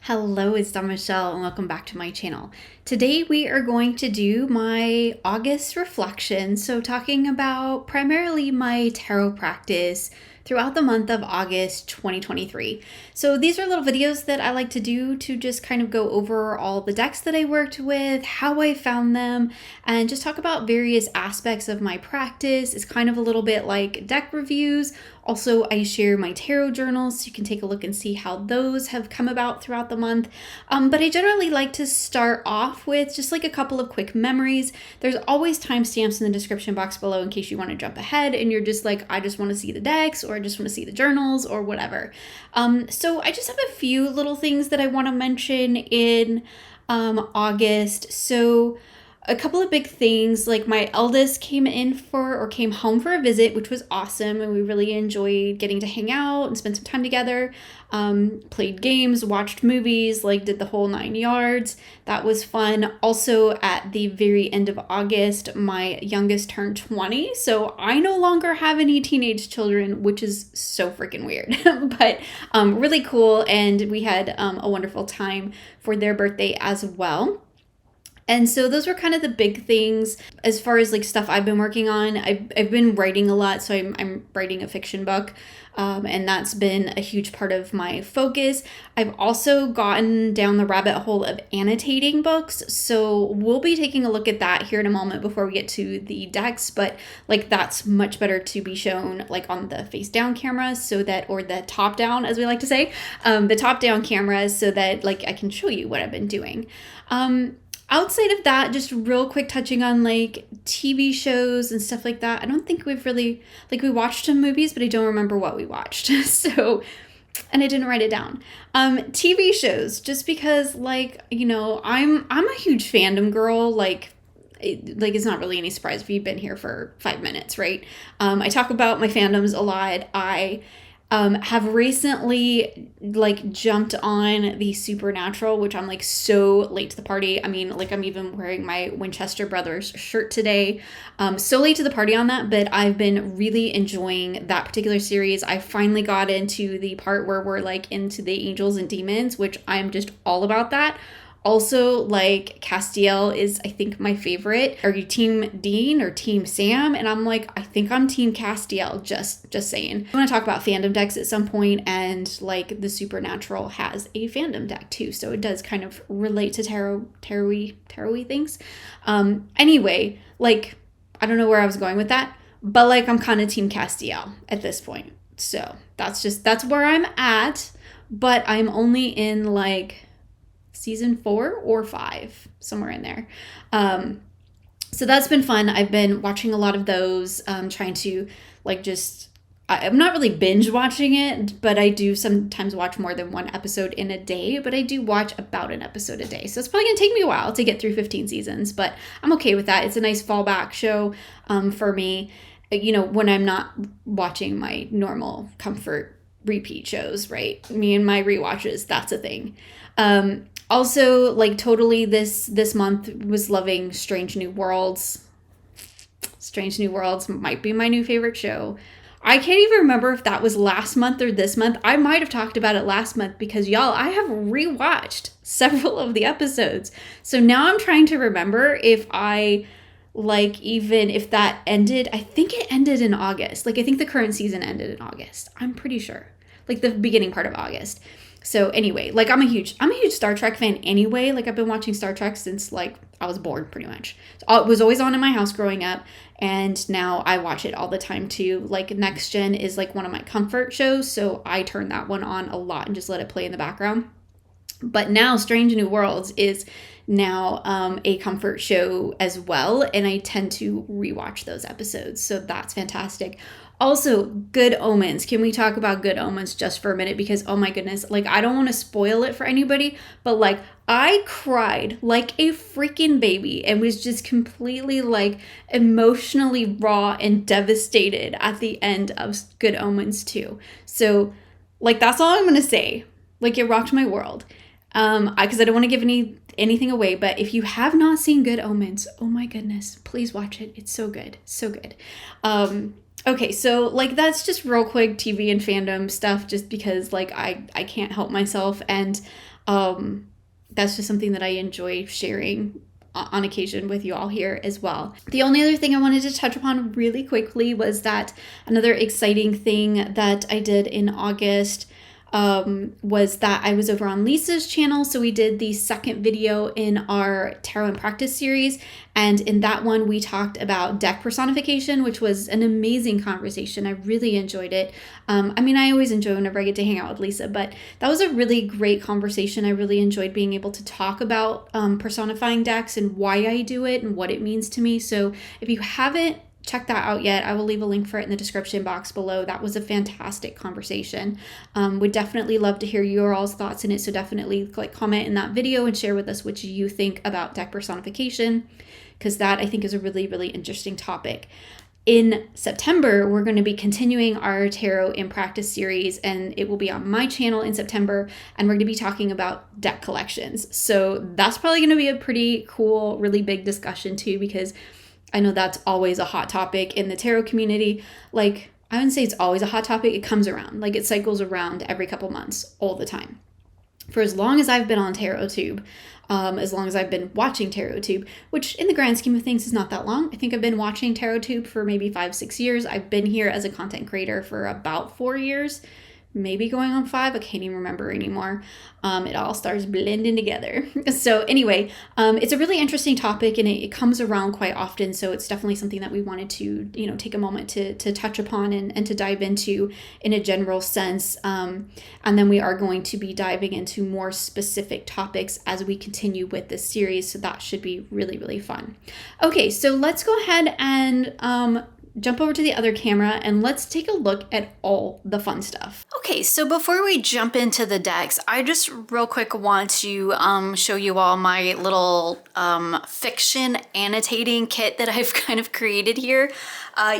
Hello, it's Dawn Michelle and welcome back to my channel. Today we are going to do my August reflection, so talking about primarily my tarot practice throughout the month of August 2023. So these are little videos that I like to do to just kind of go over all the decks that I worked with, how I found them, and just talk about various aspects of my practice. It's kind of a little bit like deck reviews. Also, I share my tarot journals, so you can take a look and see how those have come about throughout the month. But I generally like to start off with just like a couple of quick memories. There's always timestamps in the description box below in case you want to jump ahead and you're just like, I just want to see the decks or I just want to see the journals or whatever. So I just have a few little things that I want to mention in August. So a couple of big things, like my eldest came home for a visit, which was awesome, and we really enjoyed getting to hang out and spend some time together. Played games, watched movies, like did the whole 9 yards. That was fun. Also, at the very end of August, my youngest turned 20, so I no longer have any teenage children, which is so freaking weird, but really cool, and we had a wonderful time for their birthday as well. And so those were kind of the big things as far as like stuff I've been working on. I've been writing a lot, so I'm writing a fiction book, and that's been a huge part of my focus. I've also gotten down the rabbit hole of annotating books, so we'll be taking a look at that here in a moment before we get to the decks, but like that's much better to be shown like on the face down camera, so that, or the top down as we like to say, the top down camera, so that like I can show you what I've been doing. Outside of that, just real quick touching on like TV shows and stuff like that. I don't think we've really, like we watched some movies, but I don't remember what we watched. So, and I didn't write it down. TV shows, just because like, you know, I'm a huge fandom girl. Like it's not really any surprise if you've been here for 5 minutes, right? I talk about my fandoms a lot. I have recently like jumped on the Supernatural, which I'm like so late to the party. I mean, like I'm even wearing my Winchester Brothers shirt today. So late to the party on that, but I've been really enjoying that particular series. I finally got into the part where we're like into the angels and demons, which I'm just all about that. Also, like, Castiel is, I think, my favorite. Are you Team Dean or Team Sam? And I'm like, I think I'm Team Castiel, just saying. I want to talk about fandom decks at some point, and, like, the Supernatural has a fandom deck, too. So it does kind of relate to tarot-y things. Anyway, like, I don't know where I was going with that, but, like, I'm kind of Team Castiel at this point. So that's where I'm at, but I'm only in, like, season 4 or 5, somewhere in there. So that's been fun. I've been watching a lot of those, trying to like I'm not really binge watching it, but I do sometimes watch more than one episode in a day, but I do watch about an episode a day. So it's probably gonna take me a while to get through 15 seasons, but I'm okay with that. It's a nice fallback show for me, you know, when I'm not watching my normal comfort repeat shows, right? Me and my rewatches, that's a thing. Also, like totally this month was loving Strange New Worlds. Strange New Worlds might be my new favorite show. I can't even remember if that was last month or this month. I might have talked about it last month because y'all, I have rewatched several of the episodes. So now I'm trying to remember if I like, even if that ended. I think it ended in August. Like I think the current season ended in August. I'm pretty sure. Like the beginning part of August. So anyway, like I'm a huge Star Trek fan anyway. Like I've been watching Star Trek since like I was born pretty much. So it was always on in my house growing up, and now I watch it all the time too. Like Next Gen is like one of my comfort shows, so I turn that one on a lot and just let it play in the background. But now Strange New Worlds is now a comfort show as well, and I tend to rewatch those episodes. So that's fantastic. Also, Good Omens. Can we talk about Good Omens just for a minute? Because, oh my goodness, like, I don't want to spoil it for anybody, but, like, I cried like a freaking baby and was just completely, like, emotionally raw and devastated at the end of Good Omens 2. So, like, that's all I'm going to say. Like, it rocked my world. Because I don't want to give anything away, but if you have not seen Good Omens, oh my goodness, please watch it. It's so good. So good. Okay, so like that's just real quick TV and fandom stuff, just because like I can't help myself. And That's just something that I enjoy sharing on occasion with you all here as well. The only other thing I wanted to touch upon really quickly was that another exciting thing that I did in August was that I was over on Lisa's channel. So we did the second video in our Tarot and Practice series. And in that one, we talked about deck personification, which was an amazing conversation. I really enjoyed it. I mean, I always enjoy whenever I get to hang out with Lisa, but that was a really great conversation. I really enjoyed being able to talk about personifying decks and why I do it and what it means to me. So if you haven't check that out yet, I will leave a link for it in the description box below. That was a fantastic conversation. Would definitely love to hear your all's thoughts in it. So definitely comment in that video and share with us what you think about deck personification, because that I think is a really, really interesting topic. In September, we're going to be continuing our Tarot in Practice series, and it will be on my channel in September, and we're going to be talking about deck collections. So that's probably going to be a pretty cool, really big discussion too, because I know that's always a hot topic in the tarot community. Like, I wouldn't say it's always a hot topic. It comes around. Like, it cycles around every couple months, all the time. For as long as I've been on TarotTube, as long as I've been watching TarotTube, which in the grand scheme of things is not that long. I think I've been watching TarotTube for maybe 5-6 years. I've been here as a content creator for about 4 years. Maybe going on 5. I can't even remember anymore. It all starts blending together. So anyway, it's a really interesting topic, and it comes around quite often. So it's definitely something that we wanted to, take a moment to touch upon and to dive into in a general sense. And then we are going to be diving into more specific topics as we continue with this series. So that should be really, really fun. Okay, so let's go ahead and jump over to the other camera and let's take a look at all the fun stuff. Okay, so before we jump into the decks, I just real quick want to show you all my little fiction annotating kit that I've kind of created here.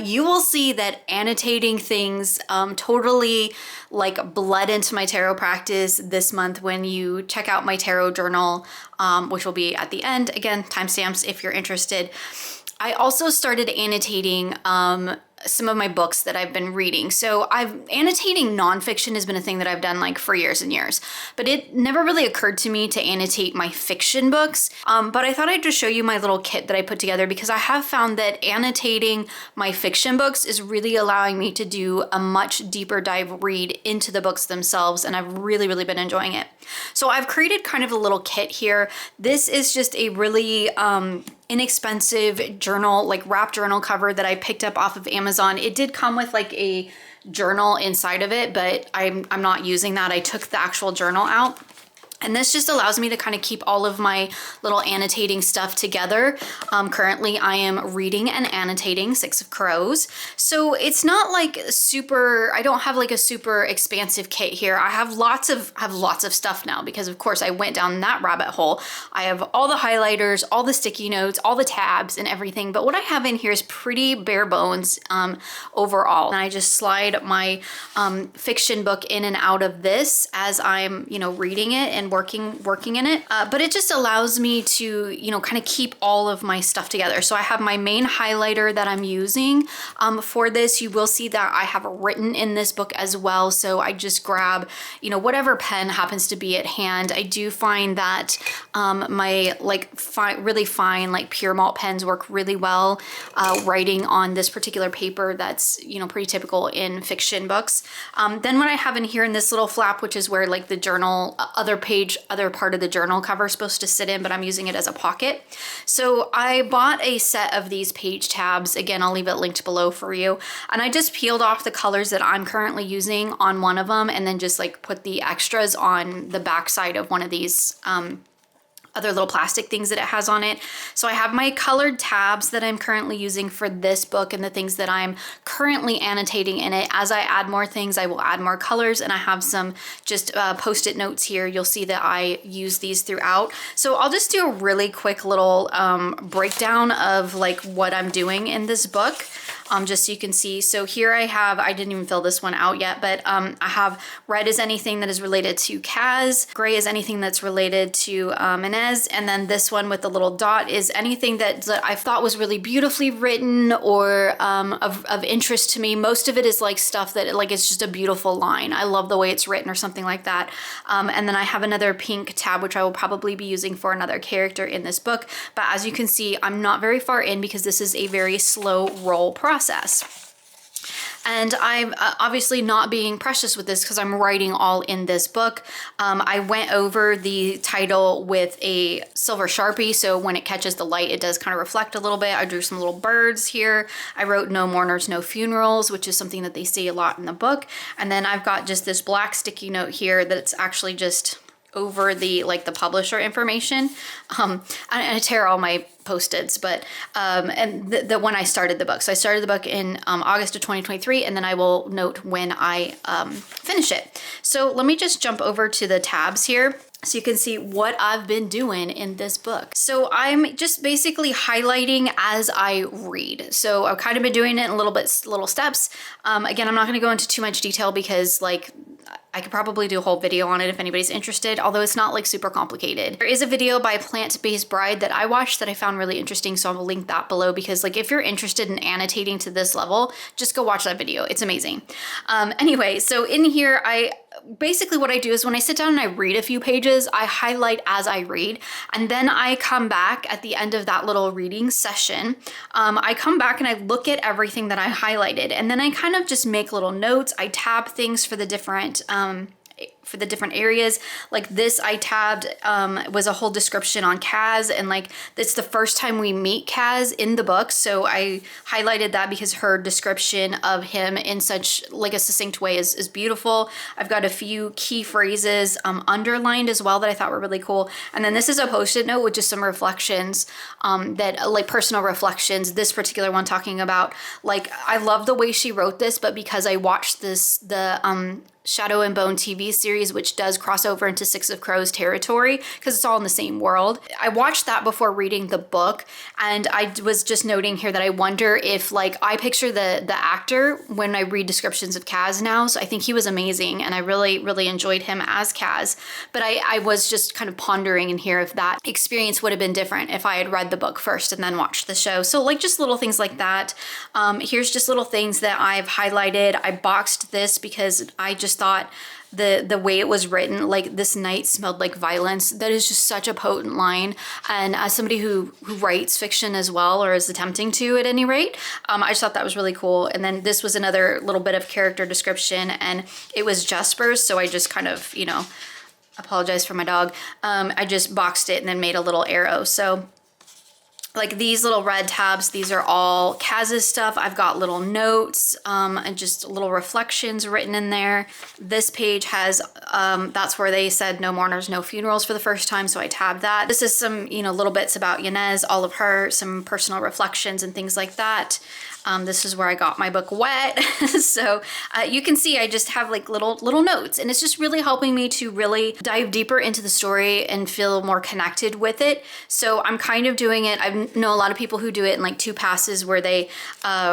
You will see that annotating things totally like bled into my tarot practice this month when you check out my tarot journal, which will be at the end. Again, timestamps if you're interested. I also started annotating some of my books that I've been reading. So annotating nonfiction has been a thing that I've done like for years and years, but it never really occurred to me to annotate my fiction books. But I thought I'd just show you my little kit that I put together, because I have found that annotating my fiction books is really allowing me to do a much deeper dive read into the books themselves. And I've really, really been enjoying it. So I've created kind of a little kit here. This is just a really inexpensive journal, like wrap journal cover that I picked up off of Amazon. It did come with like a journal inside of it, but I'm not using that. I took the actual journal out. And this just allows me to kind of keep all of my little annotating stuff together. Currently, I am reading and annotating Six of Crows. So it's not like super, I don't have like a super expansive kit here. I have lots of stuff now because of course I went down that rabbit hole. I have all the highlighters, all the sticky notes, all the tabs and everything. But what I have in here is pretty bare bones overall. And I just slide my fiction book in and out of this as I'm, reading it and working in it. But it just allows me to, kind of keep all of my stuff together. So I have my main highlighter that I'm using for this. You will see that I have written in this book as well. So I just grab, whatever pen happens to be at hand. I do find that my really fine, like pure malt pens work really well writing on this particular paper that's, pretty typical in fiction books. Then what I have in here in this little flap, which is where like the journal, other part of the journal cover is supposed to sit in, but I'm using it as a pocket. So I bought a set of these page tabs. Again, I'll leave it linked below for you. And I just peeled off the colors that I'm currently using on one of them and then just like put the extras on the back side of one of these other little plastic things that it has on it. So I have my colored tabs that I'm currently using for this book and the things that I'm currently annotating in it. As I add more things, I will add more colors, and I have some just post-it notes here. You'll see that I use these throughout. So I'll just do a really quick little breakdown of like what I'm doing in this book. just so you can see. So here I didn't even fill this one out yet, but I have red is anything that is related to Kaz, gray is anything that's related to Inez, and then this one with the little dot is anything that I thought was really beautifully written or of interest to me. Most of it is like stuff that like it's just a beautiful line. I love the way it's written or something like that. And then I have another pink tab, which I will probably be using for another character in this book. But as you can see, I'm not very far in because this is a very slow roll process. And I'm obviously not being precious with this because I'm writing all in this book. I went over the title with a silver Sharpie, so when it catches the light, it does kind of reflect a little bit. I drew some little birds here. I wrote no mourners, no funerals, which is something that they say a lot in the book. And then I've got just this black sticky note here that's actually just over the like the publisher information. And I tear all my post-its, but and the when I started the book. So I started the book in August of 2023, and then I will note when I finish it. So let me just jump over to the tabs here so you can see what I've been doing in this book. So I'm just basically highlighting as I read. So I've kind of been doing it in little steps. Again, I'm not going to go into too much detail because like I could probably do a whole video on it if anybody's interested, although it's not like super complicated. There is a video by Plant-Based Bride that I watched that I found really interesting, so I'll link that below because like if you're interested in annotating to this level, just go watch that video. It's amazing. Anyway, so in here, basically what I do is when I sit down and I read a few pages, I highlight as I read, and then I come back at the end of that little reading session. I come back and I look at everything that I highlighted, and then I kind of just make little notes. I tab things for the different areas. Like this I tabbed was a whole description on Kaz, and like it's the first time we meet Kaz in the book, so I highlighted that because her description of him in such like a succinct way is beautiful. I've got a few key phrases underlined as well that I thought were really cool, and then this is a post-it note with just some reflections that like personal reflections. This particular one talking about like I love the way she wrote this, but because I watched the Shadow and Bone TV series, which does cross over into Six of Crows territory because it's all in the same world. I watched that before reading the book, and I was just noting here that I wonder if like I picture the actor when I read descriptions of Kaz now. So I think he was amazing, and I really enjoyed him as Kaz. But I was just kind of pondering in here if that experience would have been different if I had read the book first and then watched the show. So like just little things like that. Here's just little things that I've highlighted. I boxed this because I just thought the way it was written, like this night smelled like violence, that is just such a potent line. And as somebody who writes fiction as well, or is attempting to at any rate, I just thought that was really cool. And then this was another little bit of character description, and it was Jesper's, so I just kind of, you know, apologize for my dog. I just boxed it and then made a little arrow. So like these little red tabs, these are all Kaz's stuff. I've got little notes and just little reflections written in there. This page has, that's where they said no mourners, no funerals for the first time, so I tabbed that. This is some, you know, little bits about Yanez, all of her, some personal reflections and things like that. This is where I got my book wet. So you can see I just have like little notes, and it's just really helping me to really dive deeper into the story and feel more connected with it. So I'm kind of doing it. I know a lot of people who do it in like 2 passes where they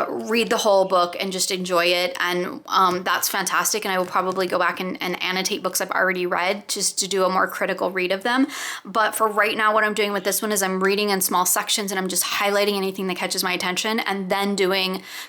read the whole book and just enjoy it. And that's fantastic. And I will probably go back and annotate books I've already read just to do a more critical read of them. But for right now, what I'm doing with this one is I'm reading in small sections, and I'm just highlighting anything that catches my attention, and then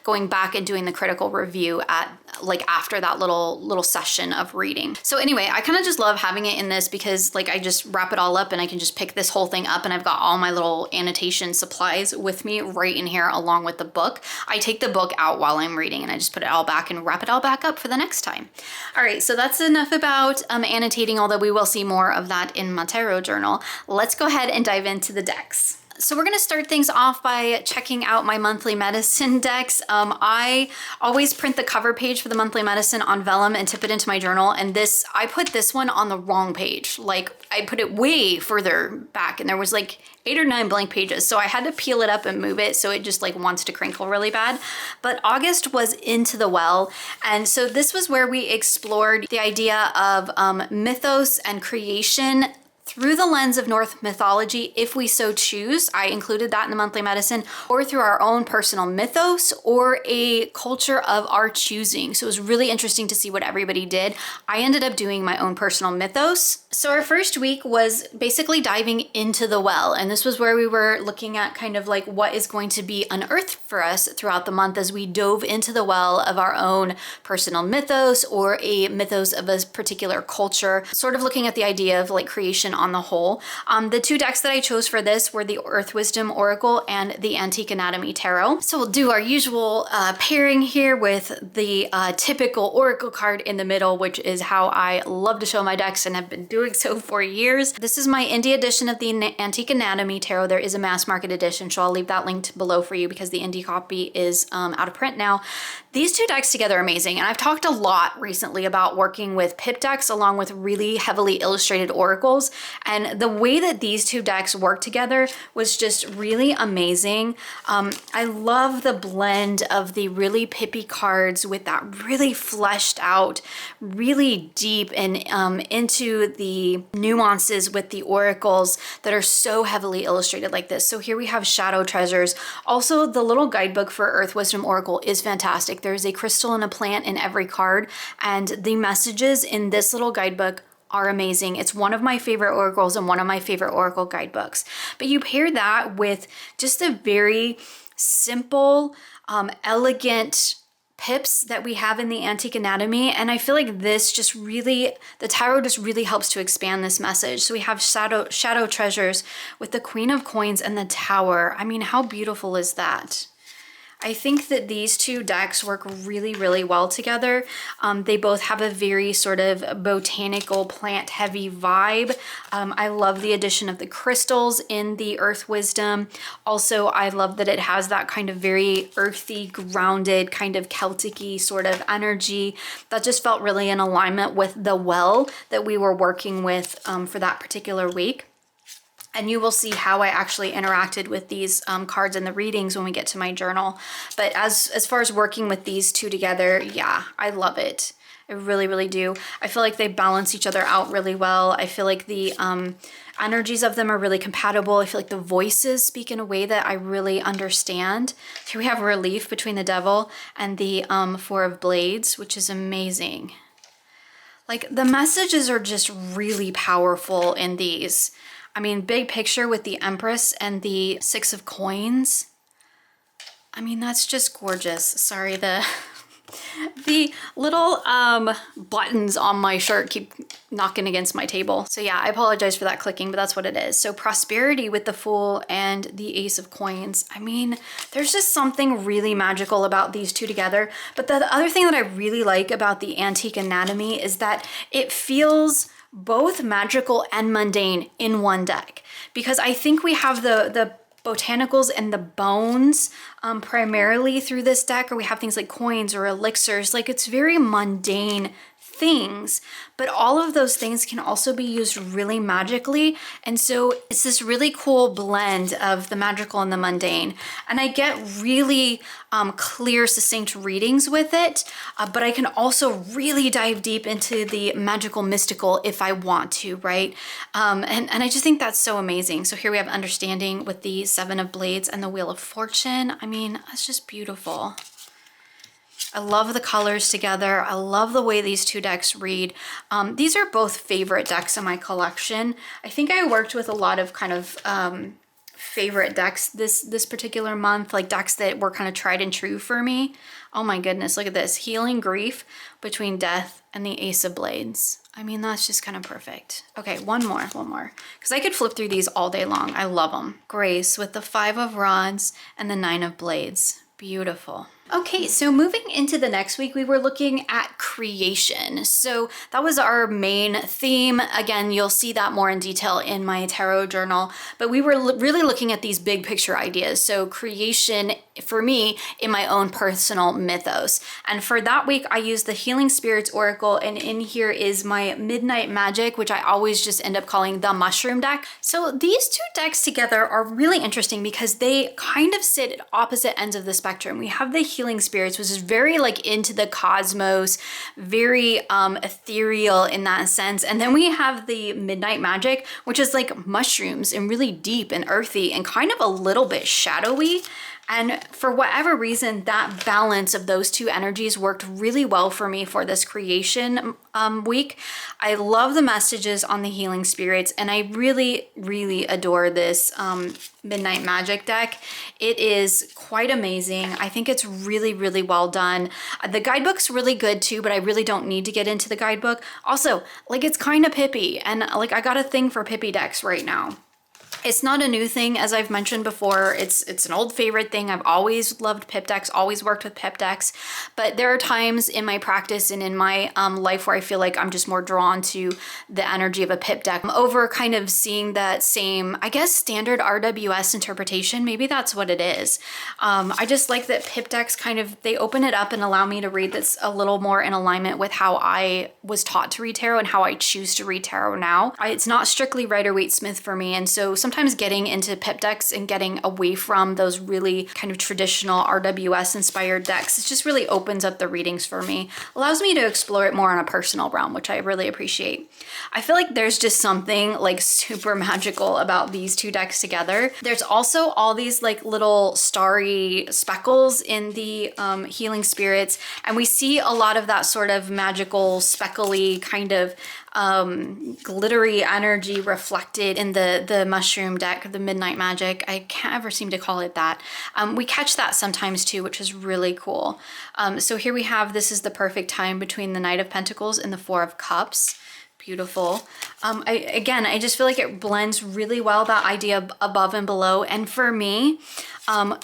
going back and doing the critical review at like after that little session of reading. So anyway, I kind of just love having it in this because like I just wrap it all up and I can just pick this whole thing up, and I've got all my little annotation supplies with me right in here along with the book. I take the book out while I'm reading and I just put it all back and wrap it all back up for the next time. All right, so that's enough about annotating, although we will see more of that in my tarot journal. Let's go ahead and dive into the decks. So we're going to start things off by checking out my monthly medicine decks. I always print the cover page for the monthly medicine on vellum and tip it into my journal. And I put this one on the wrong page. Like I put it way further back, and there was like 8 or 9 blank pages. So I had to peel it up and move it. So it just like wants to crinkle really bad. But August was Into the Well. And so this was where we explored the idea of mythos and creation through the lens of Norse mythology, if we so choose. I included that in the monthly medicine, or through our own personal mythos or a culture of our choosing. So it was really interesting to see what everybody did. I ended up doing my own personal mythos. So our first week was basically diving into the well, and this was where we were looking at kind of like what is going to be unearthed for us throughout the month as we dove into the well of our own personal mythos or a mythos of a particular culture, sort of looking at the idea of like creation on the whole. The two decks that I chose for this were the Earth Wisdom Oracle and the Antique Anatomy Tarot. So we'll do our usual pairing here with the typical Oracle card in the middle, which is how I love to show my decks and have been doing so for years. This is my indie edition of the Antique Anatomy Tarot. There is a mass market edition, so I'll leave that linked below for you because the indie copy is out of print now. These two decks together are amazing, and I've talked a lot recently about working with pip decks along with really heavily illustrated oracles, and the way that these two decks work together was just really amazing. I love the blend of the really pippy cards with that really fleshed out, really deep and into the nuances with the oracles that are so heavily illustrated like this. So here we have Shadow Treasures. Also, the little guidebook for Earth Wisdom Oracle is fantastic. There's a crystal and a plant in every card, and the messages in this little guidebook are amazing. It's one of my favorite oracles and one of my favorite oracle guidebooks. But you pair that with just a very simple, elegant pips that we have in the Antique Anatomy, and I feel like this just really, the tarot just really helps to expand this message. So we have Shadow Treasures with the Queen of Coins and the Tower. I mean, how beautiful is that? I think that these two decks work really, really well together. They both have a very sort of botanical, plant-heavy vibe. I love the addition of the crystals in the Earth Wisdom. Also, I love that it has that kind of very earthy, grounded, kind of Celtic-y sort of energy that just felt really in alignment with the well that we were working with for that particular week. And you will see how I actually interacted with these cards in the readings when we get to my journal. But as far as working with these two together, yeah, I love it. I really, really do. I feel like they balance each other out really well. I feel like the energies of them are really compatible. I feel like the voices speak in a way that I really understand. Here we have Relief between the Devil and the Four of Blades, which is amazing. Like, the messages are just really powerful in these. I mean, big picture with the Empress and the Six of Coins. I mean, that's just gorgeous. Sorry, the little buttons on my shirt keep knocking against my table. So yeah, I apologize for that clicking, but that's what it is. So Prosperity with the Fool and the Ace of Coins. I mean, there's just something really magical about these two together. But the other thing that I really like about the Antique Anatomy is that it feels both magical and mundane in one deck, because I think we have the botanicals and the bones primarily through this deck, or we have things like coins or elixirs. Like, it's very mundane things, but all of those things can also be used really magically. And so it's this really cool blend of the magical and the mundane. And I get really clear, succinct readings with it, but I can also really dive deep into the magical, mystical if I want to, right? And I just think that's so amazing. So here we have Understanding with the Seven of Blades and the Wheel of Fortune. I mean, that's just beautiful. I love the colors together. I love the way these two decks read. These are both favorite decks in my collection. I think I worked with a lot of kind of favorite decks this particular month, like decks that were kind of tried and true for me. Oh my goodness, look at this. Healing Grief between Death and the Ace of Blades. I mean, that's just kind of perfect. Okay, one more, because I could flip through these all day long. I love them. Grace with the Five of Rods and the Nine of Blades. Beautiful. Okay, so moving into the next week, we were looking at creation. So that was our main theme. Again, you'll see that more in detail in my tarot journal, but we were really looking at these big picture ideas. So creation for me in my own personal mythos. And for that week, I used the Healing Spirits Oracle, and in here is my Midnight Magic, which I always just end up calling the Mushroom deck. So these two decks together are really interesting because they kind of sit at opposite ends of the spectrum. We have the Healing Spirits, which is very like into the cosmos, very ethereal in that sense. And then we have the Midnight Magic, which is like mushrooms and really deep and earthy and kind of a little bit shadowy. And for whatever reason, that balance of those two energies worked really well for me for this creation week. I love the messages on the Healing Spirits, and I really, really adore this Midnight Magic deck. It is quite amazing. I think it's really, really well done. The guidebook's really good too, but I really don't need to get into the guidebook. Also, like, it's kind of pippy, and like I got a thing for pippy decks right now. It's not a new thing, as I've mentioned before. It's an old favorite thing. I've always loved pip decks, always worked with pip decks. But there are times in my practice and in my life where I feel like I'm just more drawn to the energy of a pip deck over kind of seeing that same, I guess, standard RWS interpretation. Maybe that's what it is. I just like that pip decks kind of, they open it up and allow me to read that's a little more in alignment with how I was taught to read tarot and how I choose to read tarot now. It's not strictly Rider-Waite-Smith for me. And so sometimes getting into pip decks and getting away from those really kind of traditional RWS inspired decks, it just really opens up the readings for me, allows me to explore it more on a personal realm, which I really appreciate. I feel like there's just something like super magical about these two decks together. There's also all these like little starry speckles in the Healing Spirits, and we see a lot of that sort of magical speckly kind of glittery energy reflected in the mushroom deck, the Midnight Magic. I can't ever seem to call it that. We catch that sometimes too, which is really cool. So here we have, this is the perfect time between the Knight of Pentacles and the Four of Cups. Beautiful. I just feel like it blends really well, that idea of above and below. And for me,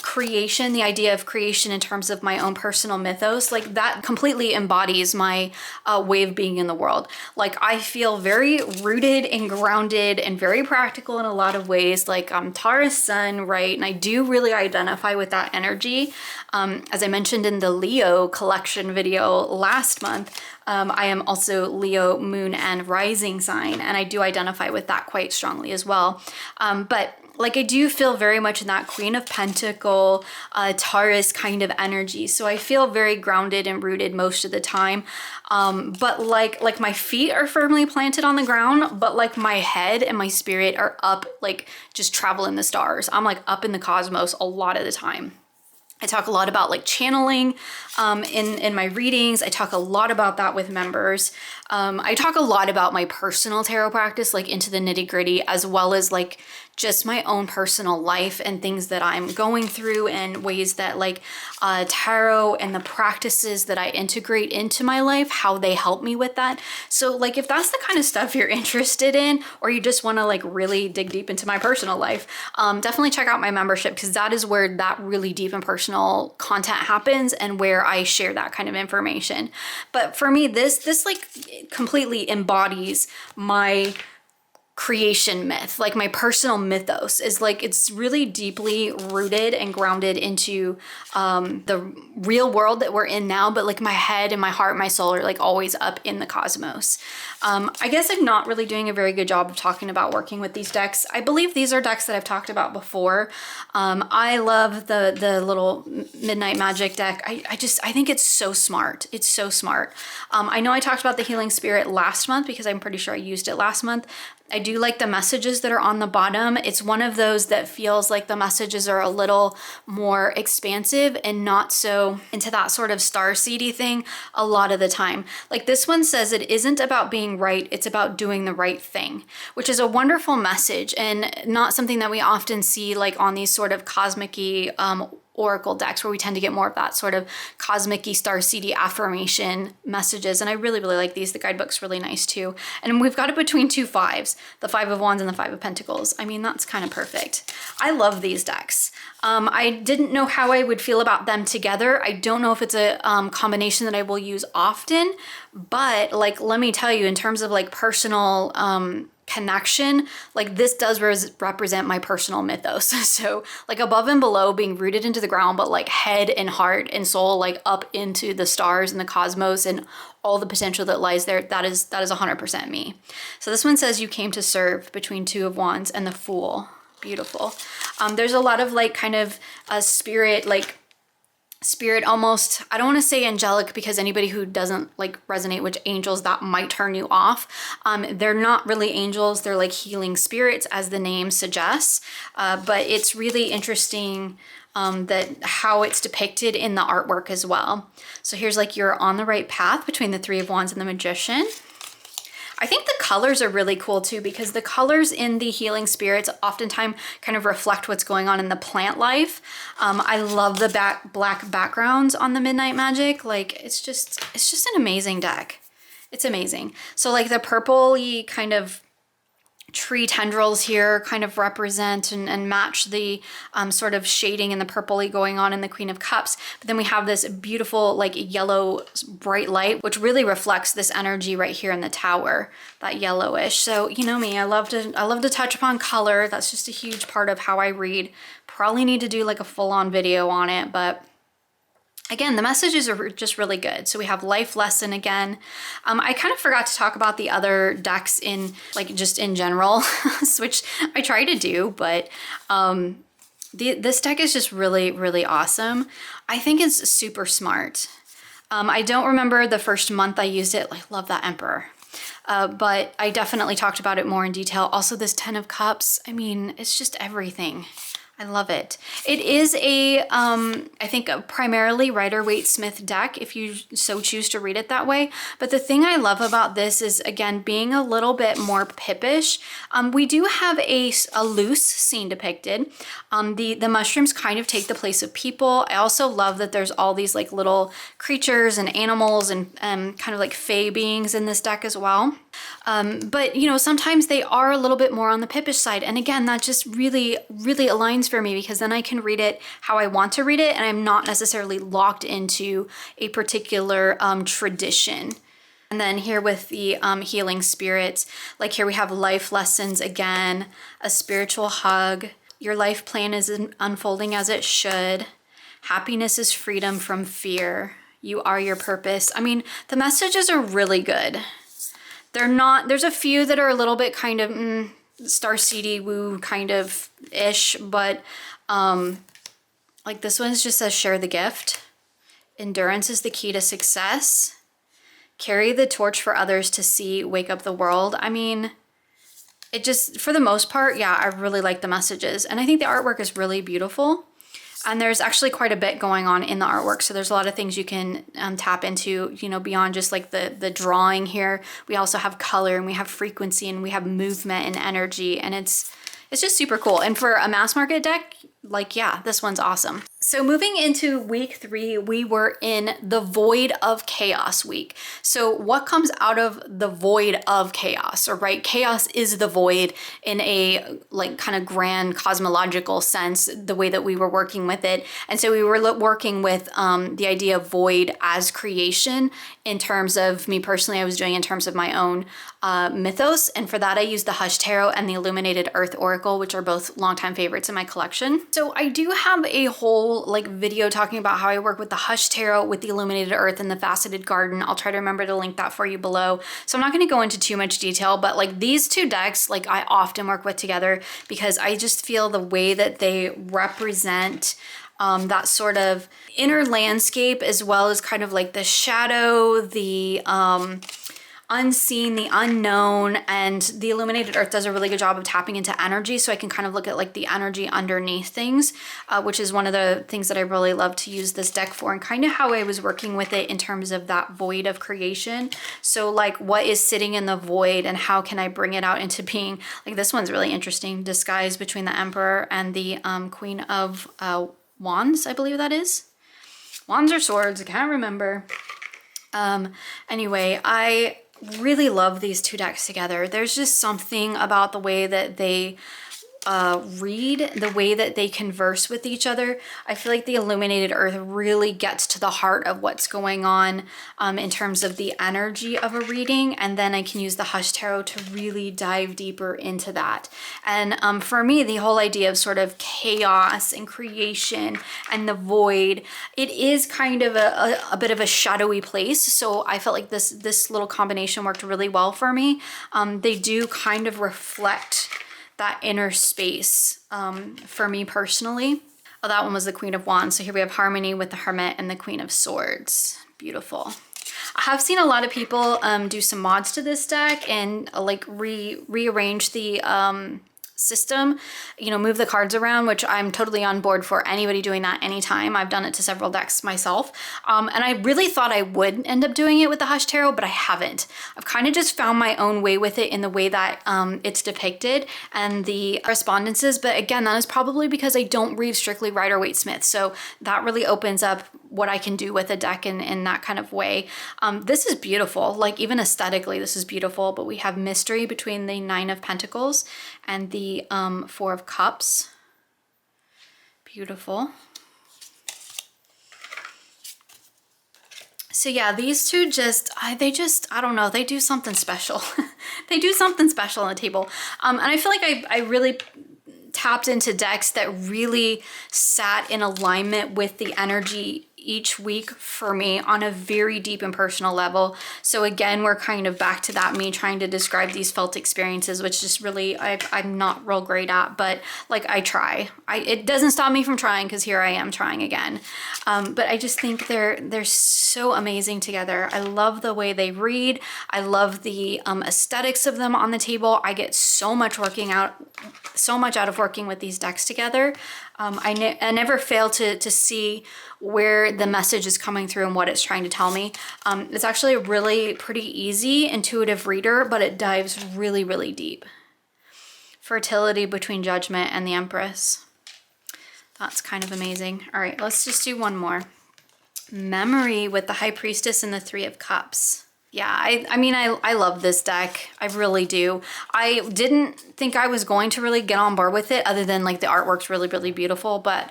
creation, the idea of creation in terms of my own personal mythos, like that completely embodies my way of being in the world. Like I feel very rooted and grounded and very practical in a lot of ways. Like I'm Taurus Sun, right? And I do really identify with that energy. As I mentioned in the Leo collection video last month, I am also Leo moon and rising sign, and I do identify with that quite strongly as well. But like I do feel very much in that Queen of Pentacle, Taurus kind of energy. So I feel very grounded and rooted most of the time. But like my feet are firmly planted on the ground, but like my head and my spirit are up, like just traveling the stars. I'm like up in the cosmos a lot of the time. I talk a lot about like channeling in my readings. I talk a lot about that with members. I talk a lot about my personal tarot practice, like into the nitty gritty, as well as like just my own personal life and things that I'm going through and ways that like tarot and the practices that I integrate into my life, how they help me with that. So like if that's the kind of stuff you're interested in, or you just want to like really dig deep into my personal life, definitely check out my membership, because that is where that really deep and personal content happens and where I share that kind of information. But for me, this like completely embodies my creation myth. Like my personal mythos is like, it's really deeply rooted and grounded into the real world that we're in now, but like my head and my heart and my soul are like always up in the cosmos. I guess I'm not really doing a very good job of talking about working with these decks. I believe these are decks that I've talked about before. I love the little Midnight Magic deck. I think it's so smart. It's so smart. I know I talked about the Healing Spirit last month because I'm pretty sure I used it last month. I do like the messages that are on the bottom. It's one of those that feels like the messages are a little more expansive and not so into that sort of starseedy thing a lot of the time. Like this one says, it isn't about being right, it's about doing the right thing, which is a wonderful message and not something that we often see like on these sort of cosmic-y oracle decks, where we tend to get more of that sort of cosmic-y, starseedy affirmation messages. And I really, really like these. The guidebook's really nice too. And we've got it between two fives, the Five of Wands and the Five of Pentacles. I mean, that's kind of perfect. I love these decks. I didn't know how I would feel about them together. I don't know if it's a combination that I will use often, but like, let me tell you, in terms of like personal connection, like this does represent my personal mythos. So like above and below, being rooted into the ground, but like head and heart and soul like up into the stars and the cosmos and all the potential that lies there. That is 100% me. So this one says you came to serve, between Two of Wands and the Fool. Beautiful. There's a lot of like kind of a spirit, like spirit almost, I don't want to say angelic, because anybody who doesn't like resonate with angels, that might turn you off. They're not really angels, they're like healing spirits, as the name suggests. But it's really interesting that how it's depicted in the artwork as well. So here's like you're on the right path between the Three of Wands and the Magician. I think the colors are really cool too, because the colors in the healing spirits oftentimes kind of reflect what's going on in the plant life. I love the black backgrounds on the Midnight Magic. Like it's just an amazing deck. It's amazing. So like the purpley kind of tree tendrils here kind of represent and match the sort of shading and the purpley going on in the Queen of Cups. But then we have this beautiful like yellow bright light, which really reflects this energy right here in the Tower, that yellowish. So you know me, I love to touch upon color. That's just a huge part of how I read. Probably need to do like a full-on video on it, but again, the messages are just really good. So we have Life Lesson again. I kind of forgot to talk about the other decks in like just in general, which I try to do, but this deck is just really, really awesome. I think it's super smart. I don't remember the first month I used it. I love that Emperor. But I definitely talked about it more in detail. Also this Ten of Cups, I mean, it's just everything. I love it. It is a, I think a primarily Rider-Waite-Smith deck if you so choose to read it that way. But the thing I love about this is, again, being a little bit more pippish. We do have a loose scene depicted. The mushrooms kind of take the place of people. I also love that there's all these like little creatures and animals and kind of like fae beings in this deck as well. But you know, sometimes they are a little bit more on the pippish side. And again, that just really, really aligns for me, because then I can read it how I want to read it, and I'm not necessarily locked into a particular tradition. And then here with the healing spirits, like here we have life lessons again, a spiritual hug, your life plan is unfolding as it should, happiness is freedom from fear, you are your purpose. I mean, the messages are really good. They're not, there's a few that are a little bit kind of starseedy woo kind of ish, but like this one just says share the gift, endurance is the key to success, carry the torch for others to see, wake up the world. I mean, it just, for the most part, yeah, I really like the messages, and I think the artwork is really beautiful. And there's actually quite a bit going on in the artwork. So there's a lot of things you can tap into, you know, beyond just like the drawing here. We also have color, and we have frequency, and we have movement and energy. And it's just super cool. And for a mass market deck, like, yeah, this one's awesome. So moving into week 3, we were in the Void of Chaos week. So what comes out of the Void of Chaos, or right? Chaos is the void in a like kind of grand cosmological sense, the way that we were working with it. And so we were working with the idea of void as creation in terms of me personally, I was doing in terms of my own mythos. And for that, I used the Hush Tarot and the Illuminated Earth Oracle, which are both longtime favorites in my collection. So I do have a whole like video talking about how I work with the Hush Tarot, with the Illuminated Earth, and the Faceted Garden. I'll try to remember to link that for you below. So I'm not going to go into too much detail, but like these two decks, like I often work with together, because I just feel the way that they represent that sort of inner landscape, as well as kind of like the shadow, the unseen, the unknown, and the Illuminated Earth does a really good job of tapping into energy, so I can kind of look at like the energy underneath things, which is one of the things that I really love to use this deck for, and kind of how I was working with it in terms of that void of creation. So like what is sitting in the void, and how can I bring it out into being? Like this one's really interesting, disguise between the Emperor and the Queen of Wands, I believe that is. Wands or swords, I can't remember. Anyway, I really love these two decks together. There's just something about the way that they read, the way that they converse with each other. I feel like the Illuminated Earth really gets to the heart of what's going on in terms of the energy of a reading, and then I can use the Hush Tarot to really dive deeper into that. And for me, the whole idea of sort of chaos and creation and the void, it is kind of a bit of a shadowy place, so I felt like this little combination worked really well for me. They do kind of reflect that inner space for me personally. Oh, that one was the Queen of Wands. So here we have Harmony with the Hermit and the Queen of Swords. Beautiful. I have seen a lot of people do some mods to this deck and like rearrange the system, you know, move the cards around, which I'm totally on board for anybody doing that anytime. I've done it to several decks myself. And I really thought I would end up doing it with the Hush Tarot, but I haven't. I've kind of just found my own way with it in the way that it's depicted and the correspondences. But again, that is probably because I don't read strictly Rider-Waite-Smith. So that really opens up what I can do with a deck in that kind of way. This is beautiful. Like even aesthetically, this is beautiful, but we have mystery between the Nine of Pentacles and the Four of Cups. Beautiful. So yeah, these two I don't know, they do something special. They do something special on the table. And I feel like I really tapped into decks that really sat in alignment with the energy each week for me on a very deep and personal level. So again, we're kind of back to that, me trying to describe these felt experiences, which just really I'm not real great at, but like I try. It doesn't stop me from trying, because here I am trying again. But I just think they're so amazing together. I love the way they read. I love the aesthetics of them on the table. I get so much out of working with these decks together. I never fail to see where the message is coming through and what it's trying to tell me. It's actually a really pretty easy, intuitive reader, but it dives really, really deep. Fertility between Judgment and the Empress. That's kind of amazing. All right, let's just do one more. Memory with the High Priestess and the Three of Cups. Yeah, I mean, I love this deck. I really do. I didn't think I was going to really get on board with it, other than like the artwork's really, really beautiful. But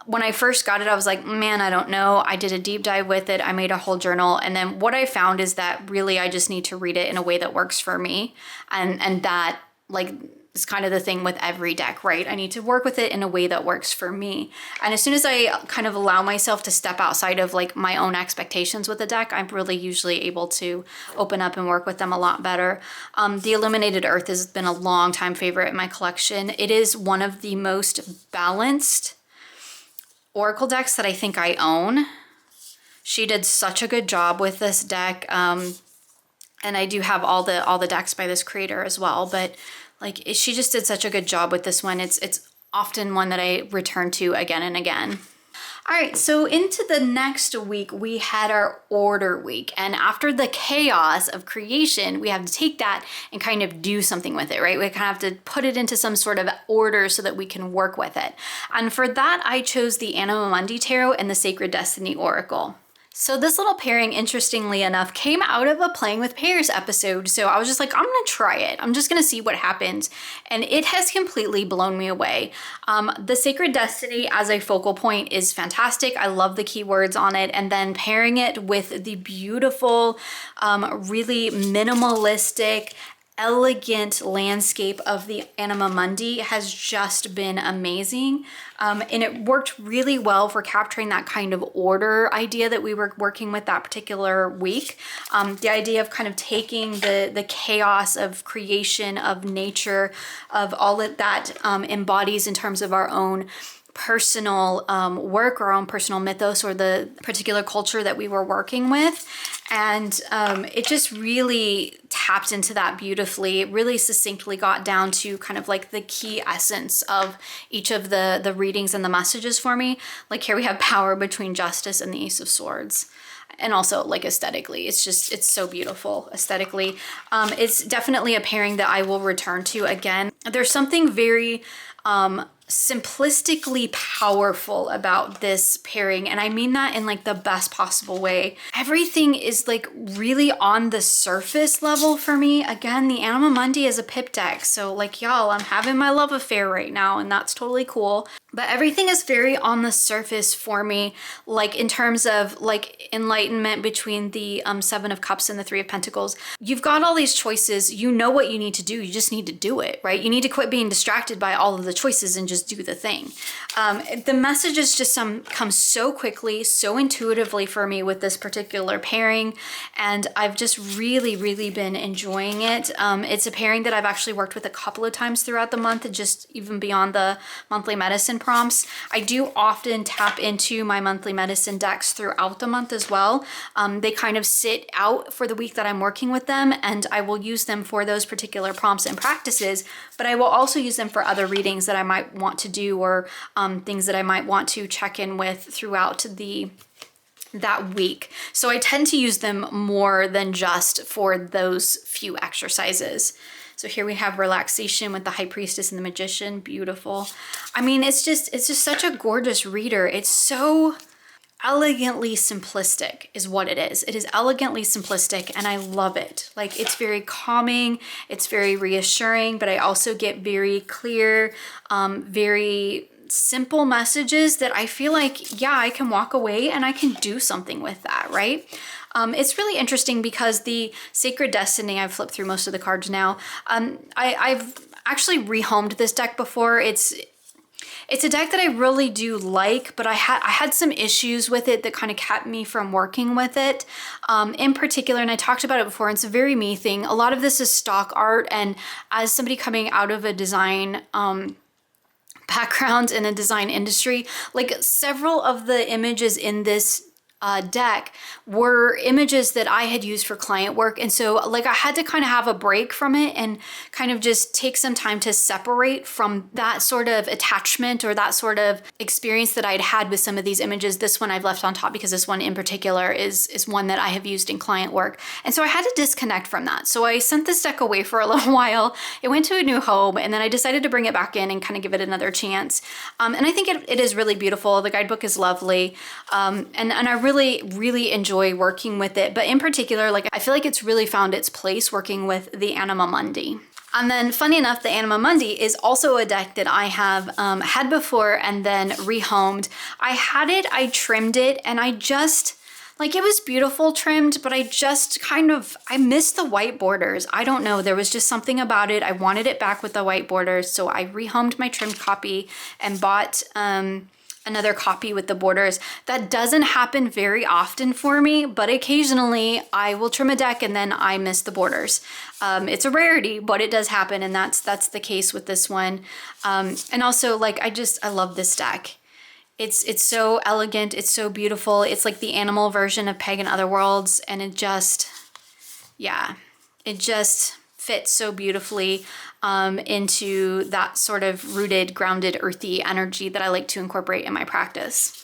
when I first got it, I was like, man, I don't know. I did a deep dive with it. I made a whole journal. And then what I found is that really I just need to read it in a way that works for me. And that like is kind of the thing with every deck, right? I need to work with it in a way that works for me. And as soon as I kind of allow myself to step outside of like my own expectations with the deck, I'm really usually able to open up and work with them a lot better. The Illuminated Earth has been a long time favorite in my collection. It is one of the most balanced Oracle decks that I think I own. She did such a good job with this deck. And I do have all the decks by this creator as well, but like she just did such a good job with this one. It's often one that I return to again and again. All right, so into the next week, we had our order week. And after the chaos of creation, we have to take that and kind of do something with it, right? We kind of have to put it into some sort of order so that we can work with it. And for that, I chose the Anima Mundi Tarot and the Sacred Destiny Oracle. So this little pairing, interestingly enough, came out of a Playing with Pairs episode. So I was just like, I'm gonna try it. I'm just gonna see what happens. And it has completely blown me away. The Sacred Destiny as a focal point is fantastic. I love the keywords on it. And then pairing it with the beautiful, really minimalistic, elegant landscape of the Anima Mundi has just been amazing. And it worked really well for capturing that kind of order idea that we were working with that particular week. The idea of kind of taking the chaos of creation, of nature, of all that embodies in terms of our own personal work, our own personal mythos, or the particular culture that we were working with. And it just really tapped into that beautifully. It really succinctly got down to kind of like the key essence of each of the readings and the messages for me. Like here we have power between justice and the Ace of Swords. and also like aesthetically, it's so beautiful aesthetically. It's definitely a pairing that I will return to again. There's something very simplistically powerful about this pairing, and I mean that in like the best possible way. Everything is like really on the surface level for me. Again, the Anima Mundi is a pip deck, so like y'all, I'm having my love affair right now, and that's totally cool. But everything is very on the surface for me, like in terms of like enlightenment between the Seven of Cups and the Three of Pentacles. You've got all these choices, you know what you need to do, you just need to do it, right? You need to quit being distracted by all of the choices and just do the thing. The messages just come so quickly, so intuitively for me with this particular pairing, and I've just really, really been enjoying it. It's a pairing that I've actually worked with a couple of times throughout the month, just even beyond the monthly medicine prompts. I do often tap into my monthly medicine decks throughout the month as well. They kind of sit out for the week that I'm working with them, and I will use them for those particular prompts and practices, but I will also use them for other readings that I might want to do, or things that I might want to check in with throughout that week. So I tend to use them more than just for those few exercises. So here we have relaxation with the High Priestess and the Magician. Beautiful. I mean, it's just such a gorgeous reader. It's so elegantly simplistic is what it is. It is elegantly simplistic, and I love it. Like, it's very calming, it's very reassuring, but I also get very clear, very simple messages that I feel like, yeah, I can walk away and I can do something with that, right? It's really interesting because the Sacred Destiny, I've flipped through most of the cards now. I've actually rehomed this deck before. It's a deck that I really do like, but I had some issues with it that kind of kept me from working with it. In particular, and I talked about it before, it's a very me thing. A lot of this is stock art, and as somebody coming out of a design background in a design industry, like several of the images in this deck were images that I had used for client work. And so like I had to kind of have a break from it and kind of just take some time to separate from that sort of attachment or that sort of experience that I'd had with some of these images. This one I've left on top because this one in particular is one that I have used in client work. And so I had to disconnect from that. So I sent this deck away for a little while. It went to a new home, and then I decided to bring it back in and kind of give it another chance. And I think it is really beautiful. The guidebook is lovely. And I really enjoy working with it, but in particular, like I feel like it's really found its place working with the Anima Mundi. And then funny enough, the Anima Mundi is also a deck that I have had before and then rehomed. I had it, I trimmed it, and I just, like, it was beautiful trimmed, but I just I missed the white borders. I don't know, there was just something about it. I wanted it back with the white borders, so I rehomed my trimmed copy and bought another copy with the borders. That doesn't happen very often for me, but occasionally I will trim a deck and then I miss the borders. It's a rarity, but it does happen, and that's the case with this one. And also, like, I love this deck. It's so elegant, it's so beautiful. It's like the animal version of Pagan Otherworlds, and it just fits so beautifully into that sort of rooted, grounded, earthy energy that I like to incorporate in my practice.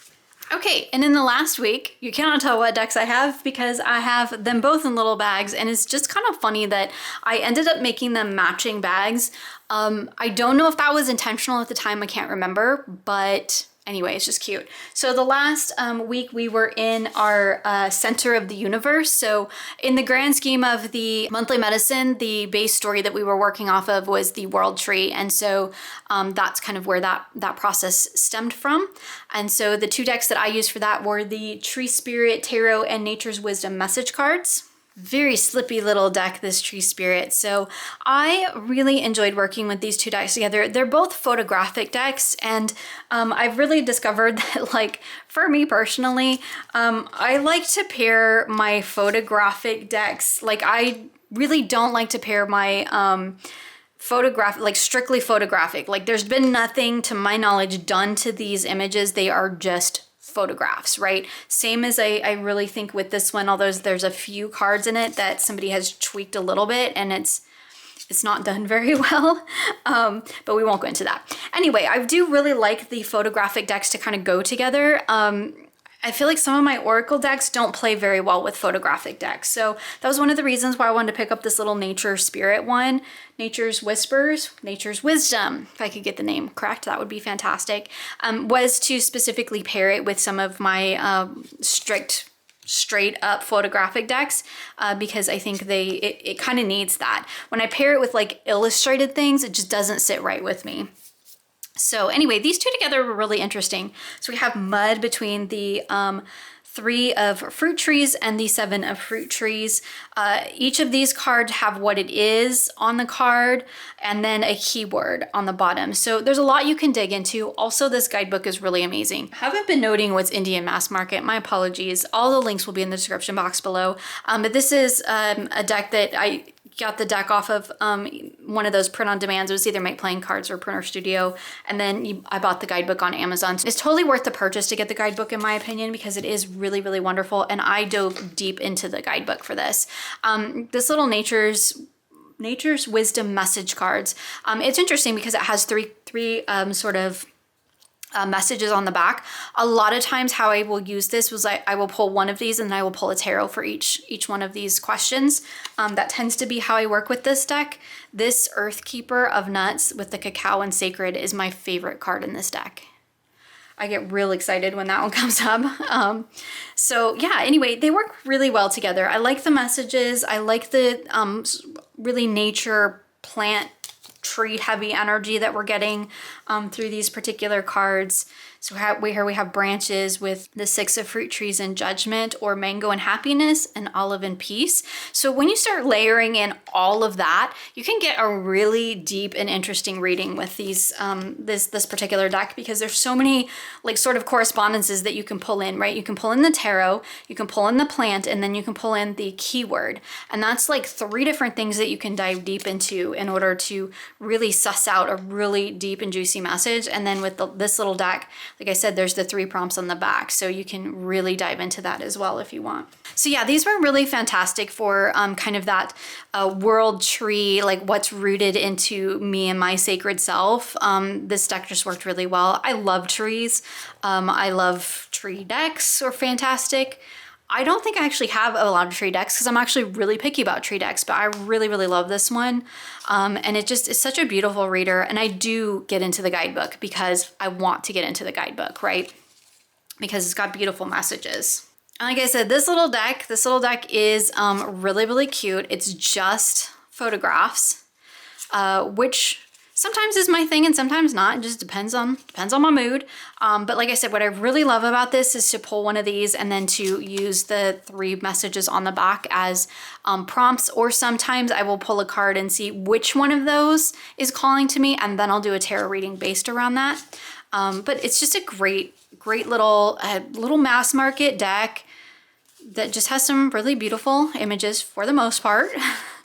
Okay, and in the last week, you cannot tell what decks I have because I have them both in little bags, and it's just kind of funny that I ended up making them matching bags. I don't know if that was intentional at the time, I can't remember, but anyway, it's just cute. So the last week we were in our center of the universe. So in the grand scheme of the monthly medicine, the base story that we were working off of was the world tree. And so that's kind of where that process stemmed from. And so the two decks that I used for that were the Tree Spirit Tarot and Nature's Wisdom message cards. Very slippy little deck, this Tree Spirit. So I really enjoyed working with these two decks together. They're both photographic decks, and I've really discovered that, like, for me personally, I like to pair my photographic decks. Like, I really don't like to pair my photographic, like strictly photographic. Like, there's been nothing to my knowledge done to these images. They are just photographs, right? Same as I really think with this one, although there's a few cards in it that somebody has tweaked a little bit and it's not done very well, but we won't go into that. Anyway, I do really like the photographic decks to kind of go together. And I feel like some of my oracle decks don't play very well with photographic decks. So that was one of the reasons why I wanted to pick up this little nature spirit one, Nature's Whispers, Nature's Wisdom, if I could get the name correct, that would be fantastic, was to specifically pair it with some of my straight up photographic decks because I think it kind of needs that. When I pair it with like illustrated things, it just doesn't sit right with me. So anyway, these two together were really interesting. So we have mud between the 3 of fruit trees and the 7 of fruit trees. Each of these cards have what it is on the card and then a keyword on the bottom. So there's a lot you can dig into. Also, this guidebook is really amazing. I haven't been noting what's Indian mass market. My apologies. All the links will be in the description box below. But this is a deck that I got the deck off of one of those print on demands. It was either Make Playing Cards or Printer Studio. And then I bought the guidebook on Amazon. It's totally worth the purchase to get the guidebook in my opinion, because it is really, really wonderful. And I dove deep into the guidebook for this. This little Nature's Wisdom message cards. It's interesting because it has three sort of messages on the back. A lot of times how I will use this was I will pull one of these and I will pull a tarot for each one of these questions. That tends to be how I work with this deck. This Earth Keeper of Nuts with the cacao and sacred is my favorite card in this deck. I get real excited when that one comes up. So yeah, anyway, they work really well together. I like the messages. I like the really nature, plant, tree heavy energy that we're getting through these particular cards. So here we have branches with the 6 of fruit trees in judgment, or mango and happiness, and olive and peace. So when you start layering in all of that, you can get a really deep and interesting reading with these this particular deck, because there's so many like sort of correspondences that you can pull in, right? You can pull in the tarot, you can pull in the plant, and then you can pull in the keyword. And that's like 3 different things that you can dive deep into in order to really suss out a really deep and juicy message. And then with this little deck, like I said, there's the 3 prompts on the back, so you can really dive into that as well if you want. So yeah, these were really fantastic for kind of that world tree, like what's rooted into me and my sacred self. This deck just worked really well. I love trees. I love tree decks, are fantastic. I don't think I actually have a lot of tree decks because I'm actually really picky about tree decks, but I really, really love this one. And it just is such a beautiful reader. And I do get into the guidebook because I want to get into the guidebook, right? Because it's got beautiful messages. And like I said, this little deck is really, really cute. It's just photographs, which sometimes is my thing and sometimes not. It just depends on my mood. But like I said, what I really love about this is to pull one of these and then to use the 3 messages on the back as prompts, or sometimes I will pull a card and see which one of those is calling to me, and then I'll do a tarot reading based around that. But it's just a great little mass market deck that just has some really beautiful images for the most part.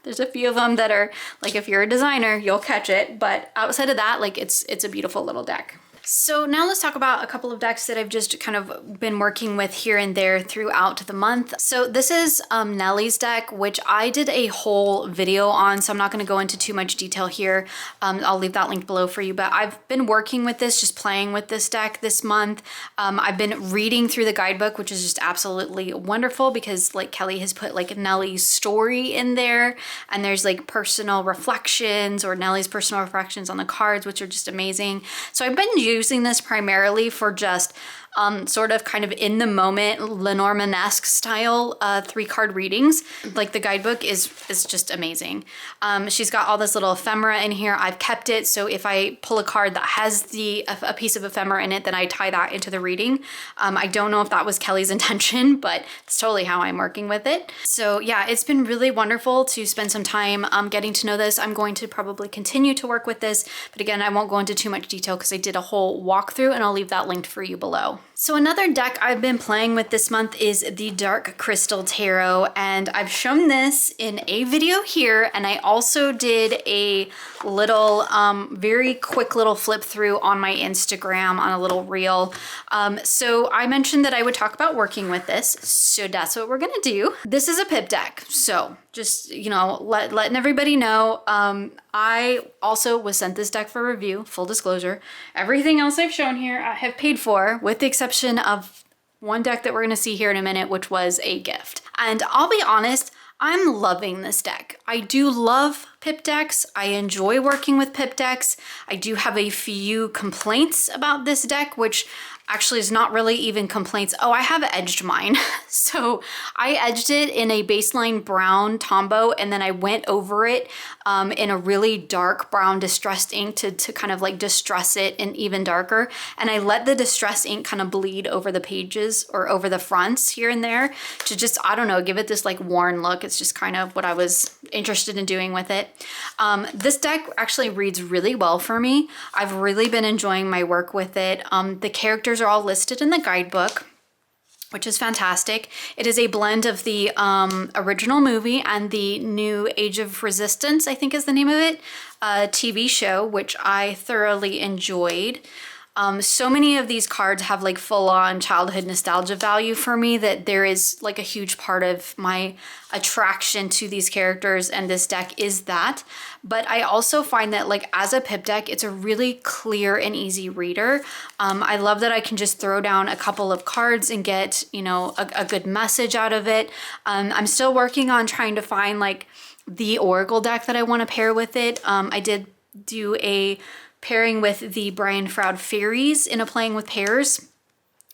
There's a few of them that are like, if you're a designer, you'll catch it. But outside of that, like it's a beautiful little deck. So now let's talk about a couple of decks that I've just kind of been working with here and there throughout the month. So this is Nellie's deck, which I did a whole video on, so I'm not going to go into too much detail here. I'll leave that link below for you, but I've been working with this, just playing with this deck this month. I've been reading through the guidebook, which is just absolutely wonderful because like Kelly has put like Nellie's story in there, and there's like personal reflections or Nellie's personal reflections on the cards, which are just amazing. So I've been using this primarily for just sort of kind of in the moment Lenormand-esque style 3-card readings. Like the guidebook is just amazing. She's got all this little ephemera in here. I've kept it, so if I pull a card that has a piece of ephemera in it, then I tie that into the reading. I don't know if that was Kelly's intention, but it's totally how I'm working with it. So yeah, it's been really wonderful to spend some time getting to know this. I'm going to probably continue to work with this, but again, I won't go into too much detail because I did a whole walkthrough, and I'll leave that linked for you below. So another deck I've been playing with this month is the Dark Crystal Tarot, and I've shown this in a video here, and I also did a little very quick little flip through on my Instagram on a little reel. So I mentioned that I would talk about working with this, so that's what we're gonna do. This is a pip deck, so just, you know, letting everybody know. I also was sent this deck for review, full disclosure. Everything else I've shown here I have paid for, with the exception of one deck that we're gonna see here in a minute, which was a gift. And I'll be honest, I'm loving this deck. I do love pip decks. I enjoy working with pip decks. I do have a few complaints about this deck, which actually is not really even complaints. Oh, I have edged mine. So I edged it in a baseline brown Tombow, and then I went over it in a really dark brown distressed ink to kind of like distress it in even darker. And I let the distress ink kind of bleed over the pages or over the fronts here and there to just, I don't know, give it this like worn look. It's just kind of what I was interested in doing with it. This deck actually reads really well for me. I've really been enjoying my work with it. The characters are all listed in the guidebook, which is fantastic. It is a blend of the original movie and the new Age of Resistance, I think is the name of it, TV show, which I thoroughly enjoyed. So many of these cards have like full-on childhood nostalgia value for me that there is like a huge part of my attraction to these characters, and this deck is that. But I also find that like as a pip deck, it's a really clear and easy reader. I love that I can just throw down a couple of cards and get, you know, a good message out of it. I'm still working on trying to find like the Oracle deck that I want to pair with it. I did do a pairing with the Brian Froud Fairies in a Playing with Pairs,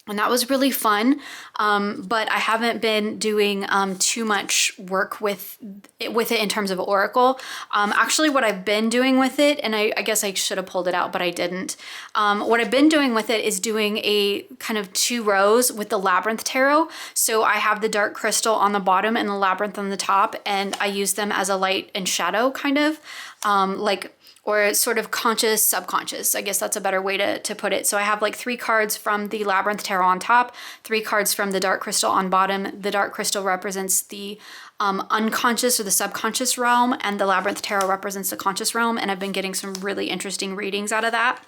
and that was really fun. But I haven't been doing too much work with it in terms of Oracle. Actually, what I've been doing with it, and I guess I should have pulled it out, but I didn't. What I've been doing with it is doing a kind of 2 rows with the Labyrinth Tarot. So I have the dark crystal on the bottom and the labyrinth on the top, and I use them as a light and shadow kind of or sort of conscious, subconscious. I guess that's a better way to put it. So I have like 3 cards from the Labyrinth Tarot on top, 3 cards from the Dark Crystal on bottom. The Dark Crystal represents the unconscious or the subconscious realm, and the Labyrinth Tarot represents the conscious realm. And I've been getting some really interesting readings out of that.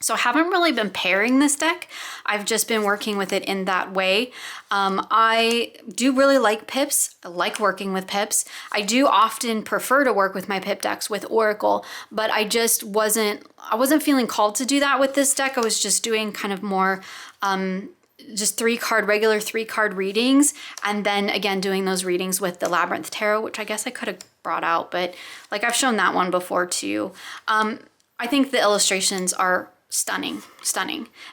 So I haven't really been pairing this deck. I've just been working with it in that way. I do really like pips. I like working with pips. I do often prefer to work with my pip decks with Oracle, but I just wasn't feeling called to do that with this deck. I was just doing kind of more just regular 3 card readings, and then again doing those readings with the Labyrinth Tarot, which I guess I could have brought out, but like I've shown that one before too. I think the illustrations are stunning.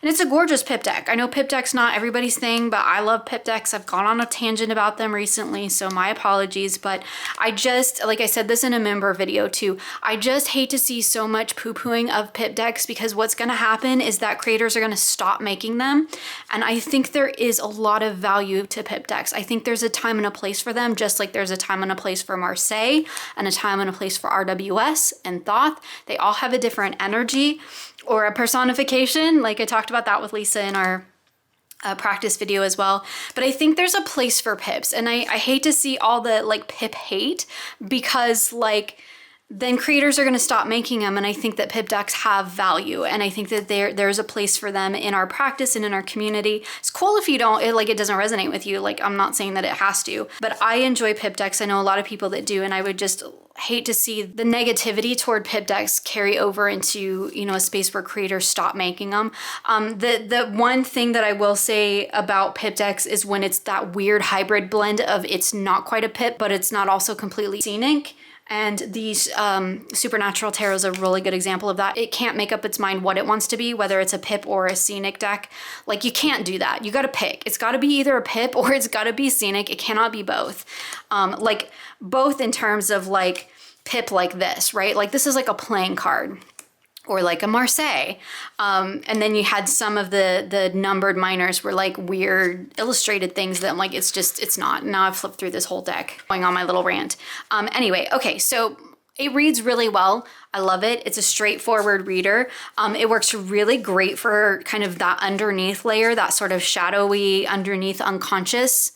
And it's a gorgeous pip deck. I know pip deck's not everybody's thing, but I love pip decks. I've gone on a tangent about them recently, so my apologies. But I just, like I said this in a member video too, I just hate to see so much poo-pooing of pip decks, because what's going to happen is that creators are going to stop making them. And I think there is a lot of value to pip decks. I think there's a time and a place for them, just like there's a time and a place for Marseille and a time and a place for RWS and Thoth. They all have a different energy or a personification. Like I talked about that with Lisa in our practice video as well. But I think there's a place for pips, and I hate to see all the like pip hate, because like then creators are going to stop making them. And I think that pip decks have value, and I think that there's a place for them in our practice and in our community. It's cool if you don't, it doesn't resonate with you. Like I'm not saying that it has to, but I enjoy pip decks. I know a lot of people that do, and I would just hate to see the negativity toward pip decks carry over into, you know, a space where creators stop making them. The one thing that I will say about pip decks is when it's that weird hybrid blend of it's not quite a pip, but it's not also completely scenic. And these Supernatural Tarot is a really good example of that. It can't make up its mind what it wants to be, whether it's a pip or a scenic deck. Like you can't do that. You got to pick. It's got to be either a pip or it's got to be scenic. It cannot be both. Like both in terms of like pip like this, right? Like this is like a playing card, or like a Marseille. And then you had some of the numbered minors were like weird illustrated things that I'm like, it's not. Now I've flipped through this whole deck going on my little rant. Anyway, okay, so it reads really well. I love it. It's a straightforward reader. It works really great for kind of that underneath layer, that sort of shadowy underneath unconscious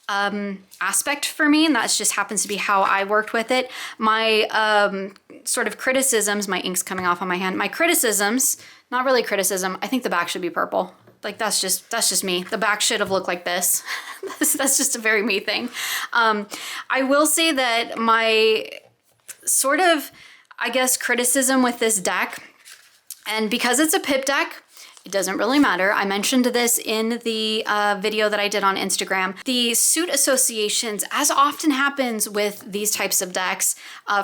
aspect for me, and that just happens to be how I worked with it. My sort of criticisms, my ink's coming off on my hand. My criticisms, not really criticism, I think the back should be purple. Like that's just me. The back should have looked like this. That's just a very me thing. I will say that my sort of, I guess, criticism with this deck, and because it's a pip deck, It doesn't really matter. I mentioned this in the video that I did on Instagram. The suit associations, as often happens with these types of decks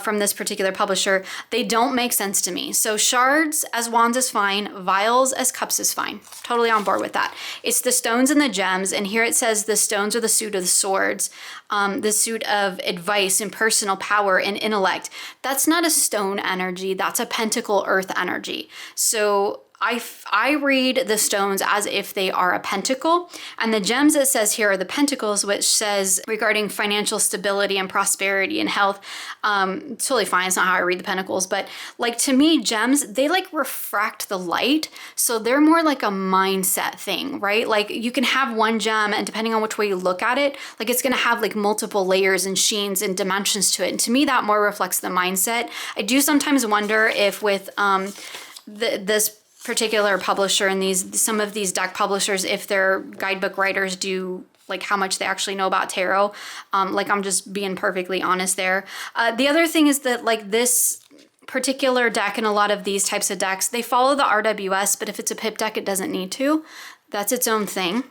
from this particular publisher, they don't make sense to me. So shards as wands is fine, vials as cups is fine. Totally on board with that. It's the stones and the gems, and here it says the stones are the suit of the swords, the suit of advice and personal power and intellect. That's not a stone energy, that's a pentacle earth energy. So I read the stones as if they are a pentacle, and the gems it says here are the pentacles, which says regarding financial stability and prosperity and health. Totally fine, it's not how I read the pentacles, but like to me, gems, they like refract the light, so they're more like a mindset thing, right? Like you can have one gem, and depending on which way you look at it, like it's gonna have like multiple layers and sheens and dimensions to it, and to me that more reflects the mindset. I do sometimes wonder if with this particular publisher and some of these deck publishers, if their guidebook writers do like how much they actually know about tarot. Like I'm just being perfectly honest there. The other thing is that like this particular deck and a lot of these types of decks, they follow the RWS, but if it's a pip deck, it doesn't need to. That's its own thing.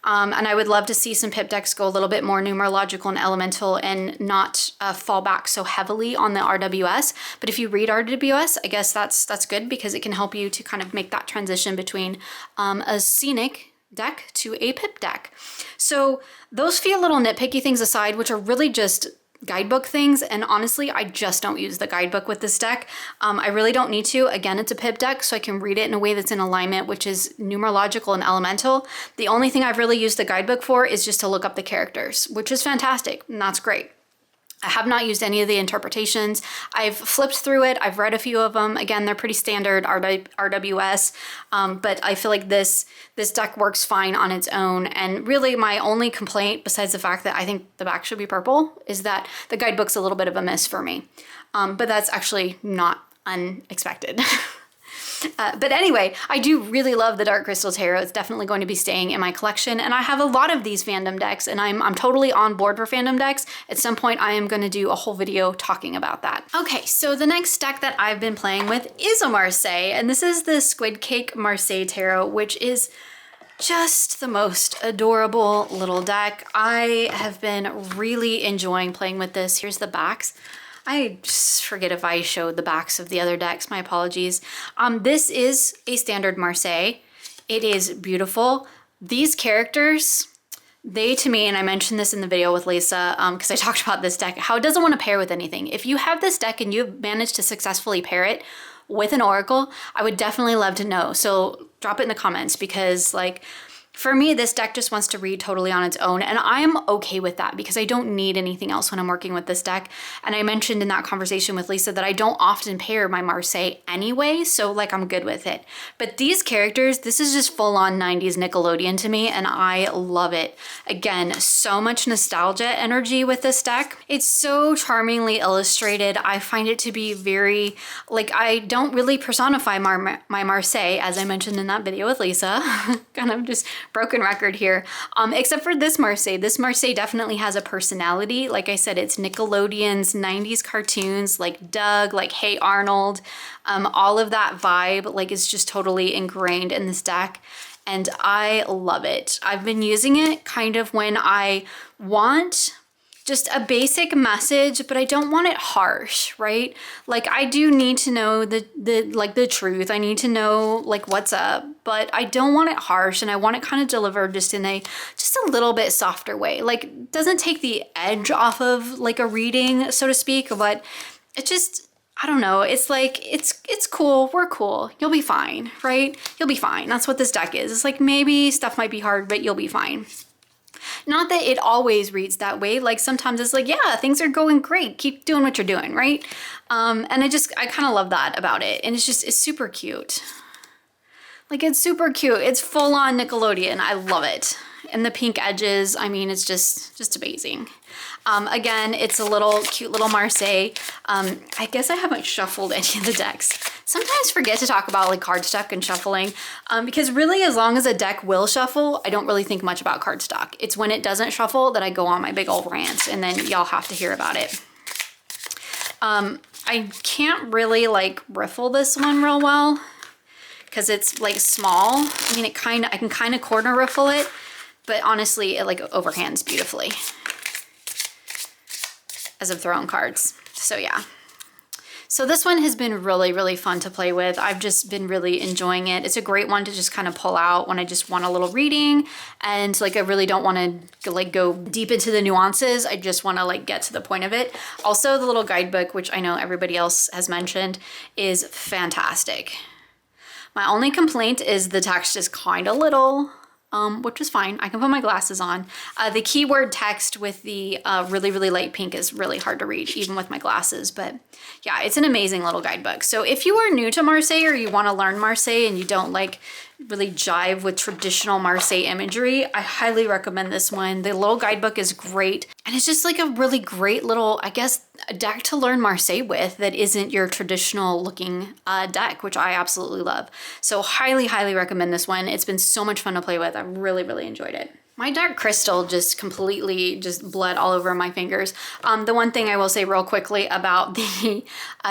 And I would love to see some pip decks go a little bit more numerological and elemental and not fall back so heavily on the RWS. But if you read RWS, I guess that's good because it can help you to kind of make that transition between a scenic deck to a pip deck. So those few little nitpicky things aside, which are really just guidebook things, and honestly I just don't use the guidebook with this deck. I really don't need to. Again, it's a pip deck, so I can read it in a way that's in alignment, which is numerological and elemental. The only thing I've really used the guidebook for is just to look up the characters, which is fantastic, and that's great. I have not used any of the interpretations. I've flipped through it. I've read a few of them. Again, they're pretty standard RWS, but I feel like this deck works fine on its own. And really my only complaint, besides the fact that I think the back should be purple, is that the guidebook's a little bit of a miss for me. But that's actually not unexpected. But anyway, I do really love the Dark Crystal Tarot. It's definitely going to be staying in my collection, and I have a lot of these fandom decks, and I'm totally on board for fandom decks. At some point, I am going to do a whole video talking about that. Okay, so the next deck that I've been playing with is a Marseille, and this is the Squid Cake Marseille Tarot, which is just the most adorable little deck. I have been really enjoying playing with this. Here's the backs. I just forget if I showed the backs of the other decks, my apologies. This is a standard Marseille. It is beautiful. These characters, they to me, and I mentioned this in the video with Lisa, because I talked about this deck, how it doesn't want to pair with anything. If you have this deck and you've managed to successfully pair it with an oracle, I would definitely love to know. So drop it in the comments, because like, for me, this deck just wants to read totally on its own, and I'm okay with that because I don't need anything else when I'm working with this deck. And I mentioned in that conversation with Lisa that I don't often pair my Marseille anyway, so like I'm good with it. But these characters, this is just full-on 90s Nickelodeon to me, and I love it. Again, so much nostalgia energy with this deck. It's so charmingly illustrated. I find it to be very, like, I don't really personify my Marseille, as I mentioned in that video with Lisa. Kind of just broken record here, except for this Marseille. This Marseille definitely has a personality. Like I said, it's Nickelodeon's 90s cartoons, like Doug, like Hey Arnold, all of that vibe, like is just totally ingrained in this deck, and I love it. I've been using it kind of when I want just a basic message, but I don't want it harsh, right? Like I do need to know the truth. I need to know like what's up, but I don't want it harsh, and I want it kind of delivered just in a little bit softer way. Like doesn't take the edge off of like a reading, so to speak, but it just, I don't know. It's like, it's cool. We're cool. You'll be fine, right? You'll be fine. That's what this deck is. It's like maybe stuff might be hard, but you'll be fine. Not that it always reads that way. Like sometimes it's like, yeah, things are going great. Keep doing what you're doing, right? And I kind of love that about it. And it's super cute. Like it's super cute. It's full on Nickelodeon. I love it. And the pink edges, I mean, it's just amazing. Again, it's a cute little Marseille. I guess I haven't shuffled any of the decks. Sometimes forget to talk about like cardstock and shuffling, because really as long as a deck will shuffle, I don't really think much about cardstock. It's when it doesn't shuffle that I go on my big old rant, and then y'all have to hear about it. I can't really like riffle this one real well, because it's like small. I mean, I can kind of corner ruffle it, but honestly, it like overhands beautifully as I'm throwing cards. So yeah. So this one has been really, really fun to play with. I've just been really enjoying it. It's a great one to just kind of pull out when I just want a little reading and like I really don't want to like go deep into the nuances. I just want to like get to the point of it. Also, the little guidebook, which I know everybody else has mentioned, is fantastic. My only complaint is the text is kind of little. Which is fine. I can put my glasses on. The keyword text with the really, really light pink is really hard to read, even with my glasses. But yeah, it's an amazing little guidebook. So if you are new to Marseille or you want to learn Marseille and you don't like really jive with traditional Marseille imagery, I highly recommend this one. The little guidebook is great. And it's just like a really great little, I guess, a deck to learn Marseille with that isn't your traditional looking deck, which I absolutely love. So highly, highly recommend this one. It's been so much fun to play with. I really, really enjoyed it. My dark crystal just completely just bled all over my fingers. The one thing I will say real quickly about the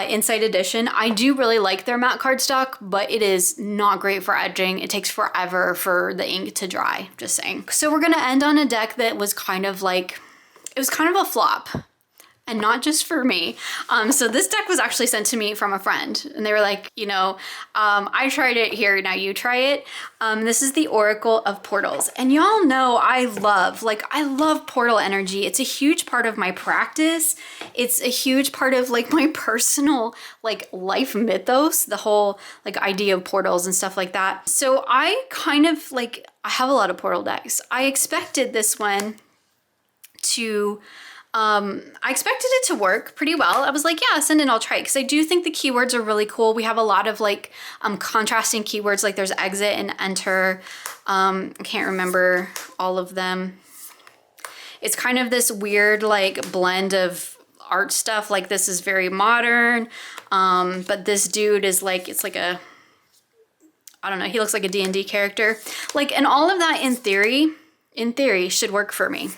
Insight Edition, I do really like their matte cardstock, but it is not great for edging. It takes forever for the ink to dry, just saying. So we're gonna end on a deck that was kind of like, it was kind of a flop. And not just for me. So this deck was actually sent to me from a friend and they were like, you know, I tried it here, now you try it. This is the Oracle of Portals. And y'all know I love portal energy. It's a huge part of my practice. It's a huge part of like my personal like life mythos, the whole like idea of portals and stuff like that. So I kind of like, I have a lot of portal decks. I expected this one to I expected it to work pretty well. I was like, yeah, send it, I'll try it. Because I do think the keywords are really cool. We have a lot of like contrasting keywords, like there's exit and enter. I can't remember all of them. It's kind of this weird like blend of art stuff. Like this is very modern, but this dude is like, it's like a, I don't know, he looks like a D&D character. Like, and all of that in theory should work for me.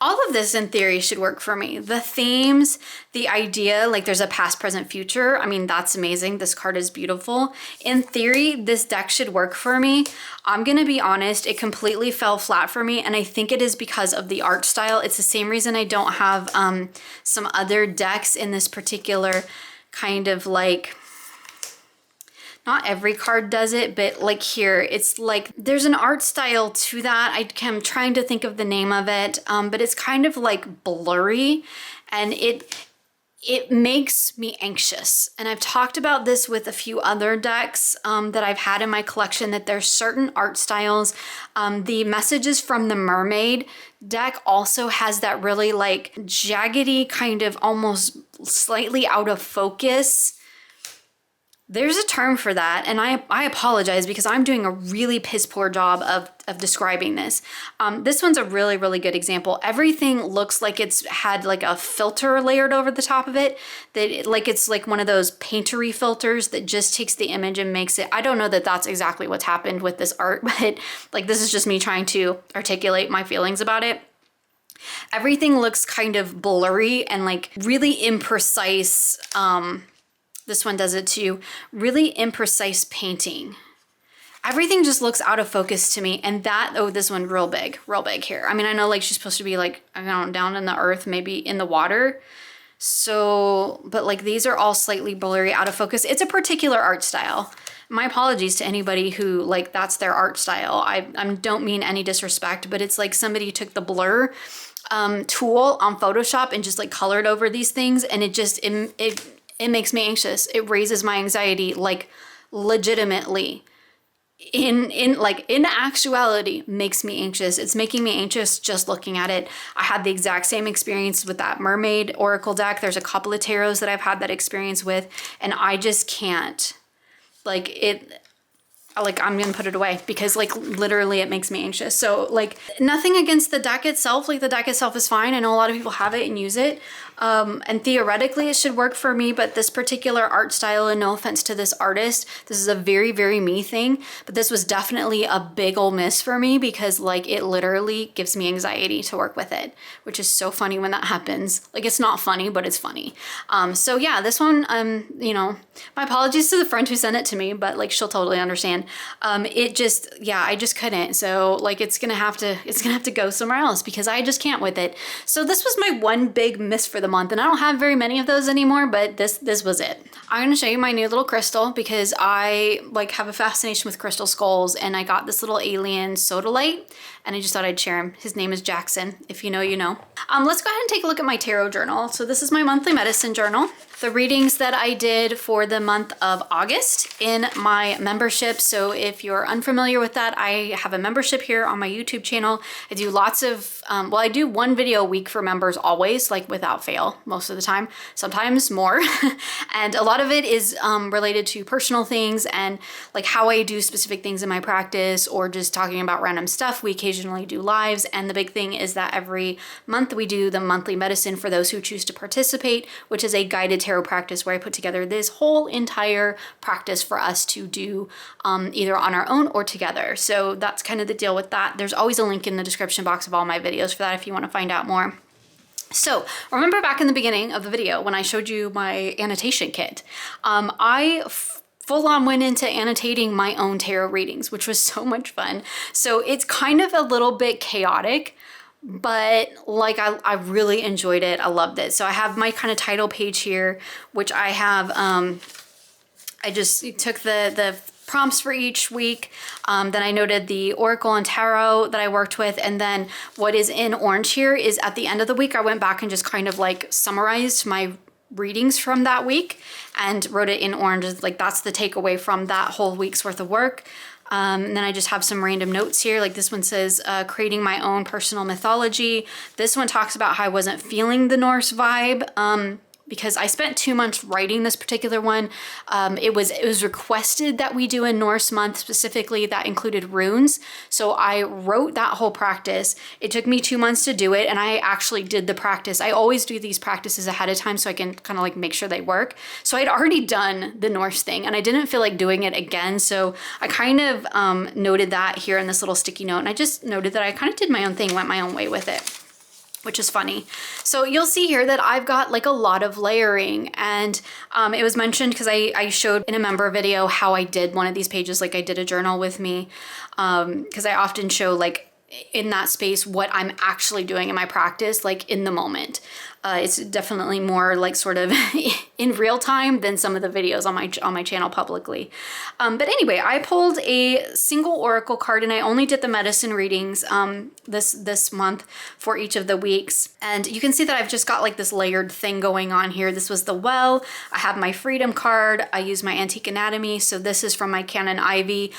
All of this in theory should work for me. The themes, the idea, like there's a past, present, future. I mean, that's amazing. This card is beautiful. In theory, this deck should work for me. I'm gonna be honest, it completely fell flat for me. And I think it is because of the art style. It's the same reason I don't have some other decks in this particular kind of like, not every card does it, but like here, it's like, there's an art style to that. I'm trying to think of the name of it, but it's kind of like blurry and it makes me anxious. And I've talked about this with a few other decks that I've had in my collection, that there's certain art styles. The Messages from the Mermaid deck also has that really like jaggedy kind of almost slightly out of focus. There's a term for that, and I apologize because I'm doing a really piss poor job of describing this. This one's a really, really good example. Everything looks like it's had like a filter layered over the top of it, it's like one of those paintery filters that just takes the image and makes it, I don't know that that's exactly what's happened with this art, but like this is just me trying to articulate my feelings about it. Everything looks kind of blurry and like really imprecise. This one does it too. Really imprecise painting. Everything just looks out of focus to me. And that, oh, this one real big here. I mean, I know like she's supposed to be like, I don't know, down in the earth, maybe in the water. So, but like these are all slightly blurry, out of focus. It's a particular art style. My apologies to anybody who like that's their art style. I don't mean any disrespect, but it's like somebody took the blur tool on Photoshop and just like colored over these things, and it makes me anxious. It raises my anxiety, like legitimately. In actuality, makes me anxious. It's making me anxious just looking at it. I had the exact same experience with that Mermaid Oracle deck. There's a couple of tarots that I've had that experience with, and I just can't. I'm gonna put it away because like literally it makes me anxious. So like nothing against the deck itself. Like the deck itself is fine. I know a lot of people have it and use it. And theoretically it should work for me, but this particular art style, and no offense to this artist, this is a very, very me thing, but this was definitely a big ol' miss for me because like it literally gives me anxiety to work with it, which is so funny when that happens. Like it's not funny, but it's funny. So yeah, this one, you know, my apologies to the friend who sent it to me, but like she'll totally understand. It just, yeah, I just couldn't. So like it's gonna have to go somewhere else because I just can't with it. So this was my one big miss for the month, and I don't have very many of those anymore, but this was it. I'm gonna show you my new little crystal because I like have a fascination with crystal skulls, and I got this little alien sodalite, and I just thought I'd share him. His name is Jackson. If you know, you know. Let's go ahead and take a look at my tarot journal. So this is my monthly medicine journal. The readings that I did for the month of August in my membership. So if you're unfamiliar with that, I have a membership here on my YouTube channel. I do lots of, well, I do one video a week for members always, like without fail, most of the time, sometimes more. And a lot of it is related to personal things and like how I do specific things in my practice or just talking about random stuff. We occasionally do lives. And the big thing is that every month we do the monthly medicine for those who choose to participate, which is a guided tarot practice where I put together this whole entire practice for us to do either on our own or together. So that's kind of the deal with that. There's always a link in the description box of all my videos for that if you want to find out more. So remember back in the beginning of the video when I showed you my annotation kit, I full on went into annotating my own tarot readings, which was so much fun. So it's kind of a little bit chaotic, but like I really enjoyed it. I loved it. So I have my kind of title page here, which I have, I just took the prompts for each week. Then I noted the oracle and tarot that I worked with. And then what is in orange here is at the end of the week, I went back and just kind of like summarized my readings from that week and wrote it in orange. Like that's the takeaway from that whole week's worth of work. And then I just have some random notes here. Like this one says, creating my own personal mythology. This one talks about how I wasn't feeling the Norse vibe. Because I spent 2 months writing this particular one. It was requested that we do a Norse month specifically that included runes. So I wrote that whole practice. It took me 2 months to do it, and I actually did the practice. I always do these practices ahead of time so I can kind of like make sure they work. So I'd already done the Norse thing, and I didn't feel like doing it again. So I kind of noted that here in this little sticky note, and I just noted that I kind of did my own thing, went my own way with it, which is funny. So you'll see here that I've got like a lot of layering, and it was mentioned because I showed in a member video how I did one of these pages, like I did a journal with me, because I often show like in that space what I'm actually doing in my practice, like in the moment. It's definitely more like sort of in real time than some of the videos on my channel publicly. But anyway, I pulled a single oracle card, and I only did the medicine readings this month for each of the weeks. And you can see that I've just got like this layered thing going on here. This was the well. I have my freedom card. I use my antique anatomy. So this is from my Canon Ivy.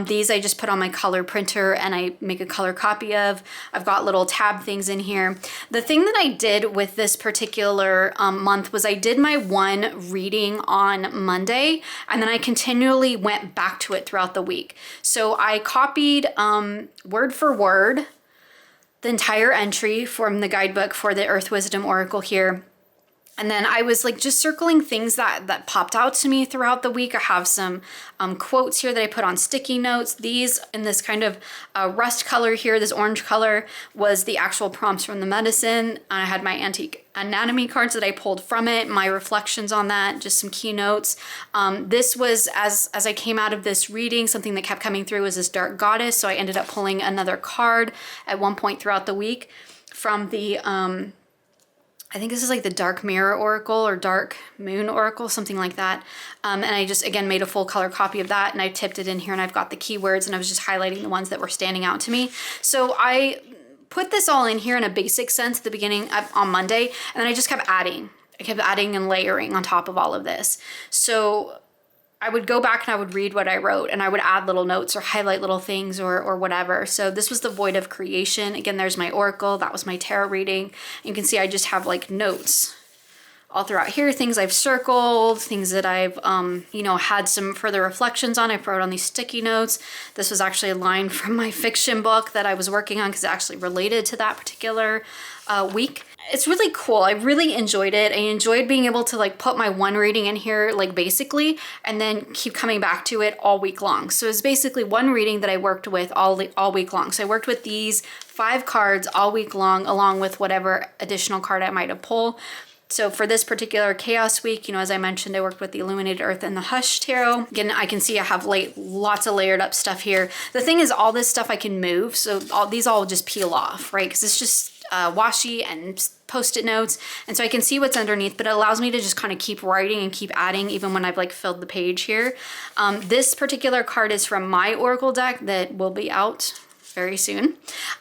These I just put on my color printer and I make a color copy of. I've got little tab things in here. The thing that I did with this particular month was I did my one reading on Monday, and then I continually went back to it throughout the week. So I copied word for word the entire entry from the guidebook for the Earth Wisdom Oracle here. And then I was like just circling things that popped out to me throughout the week. I have some quotes here that I put on sticky notes. These in this kind of rust color here, this orange color, was the actual prompts from the medicine. I had my antique anatomy cards that I pulled from it, my reflections on that, just some keynotes. This was, as I came out of this reading, something that kept coming through was this dark goddess. So I ended up pulling another card at one point throughout the week from the I think this is like the Dark Mirror Oracle or Dark Moon Oracle, something like that. And I just, again, made a full color copy of that, and I tipped it in here, and I've got the keywords, and I was just highlighting the ones that were standing out to me. So I put this all in here in a basic sense at the beginning on Monday, and then I just kept adding. I kept adding and layering on top of all of this. So I would go back and I would read what I wrote, and I would add little notes or highlight little things or whatever. So this was the Void of Creation. Again, there's my oracle. That was my tarot reading. You can see I just have like notes all throughout here, things I've circled, things that I've, you know, had some further reflections on. I wrote on these sticky notes. This was actually a line from my fiction book that I was working on because it actually related to that particular week. it's really cool. I really enjoyed it. I enjoyed being able to like put my one reading in here, like basically, and then keep coming back to it all week long. So it's basically one reading that I worked with all week long. So I worked with these 5 cards all week long, along with whatever additional card I might have pulled. So for this particular chaos week, you know, as I mentioned, I worked with the Illuminated Earth and the Hush Tarot. Again, I can see I have like lots of layered up stuff here. The thing is, all this stuff I can move, so these all just peel off, right? Because it's just washi and post-it notes, and so I can see what's underneath, but it allows me to just kind of keep writing and keep adding even when I've like filled the page here. This particular card is from my Oracle deck that will be out very soon.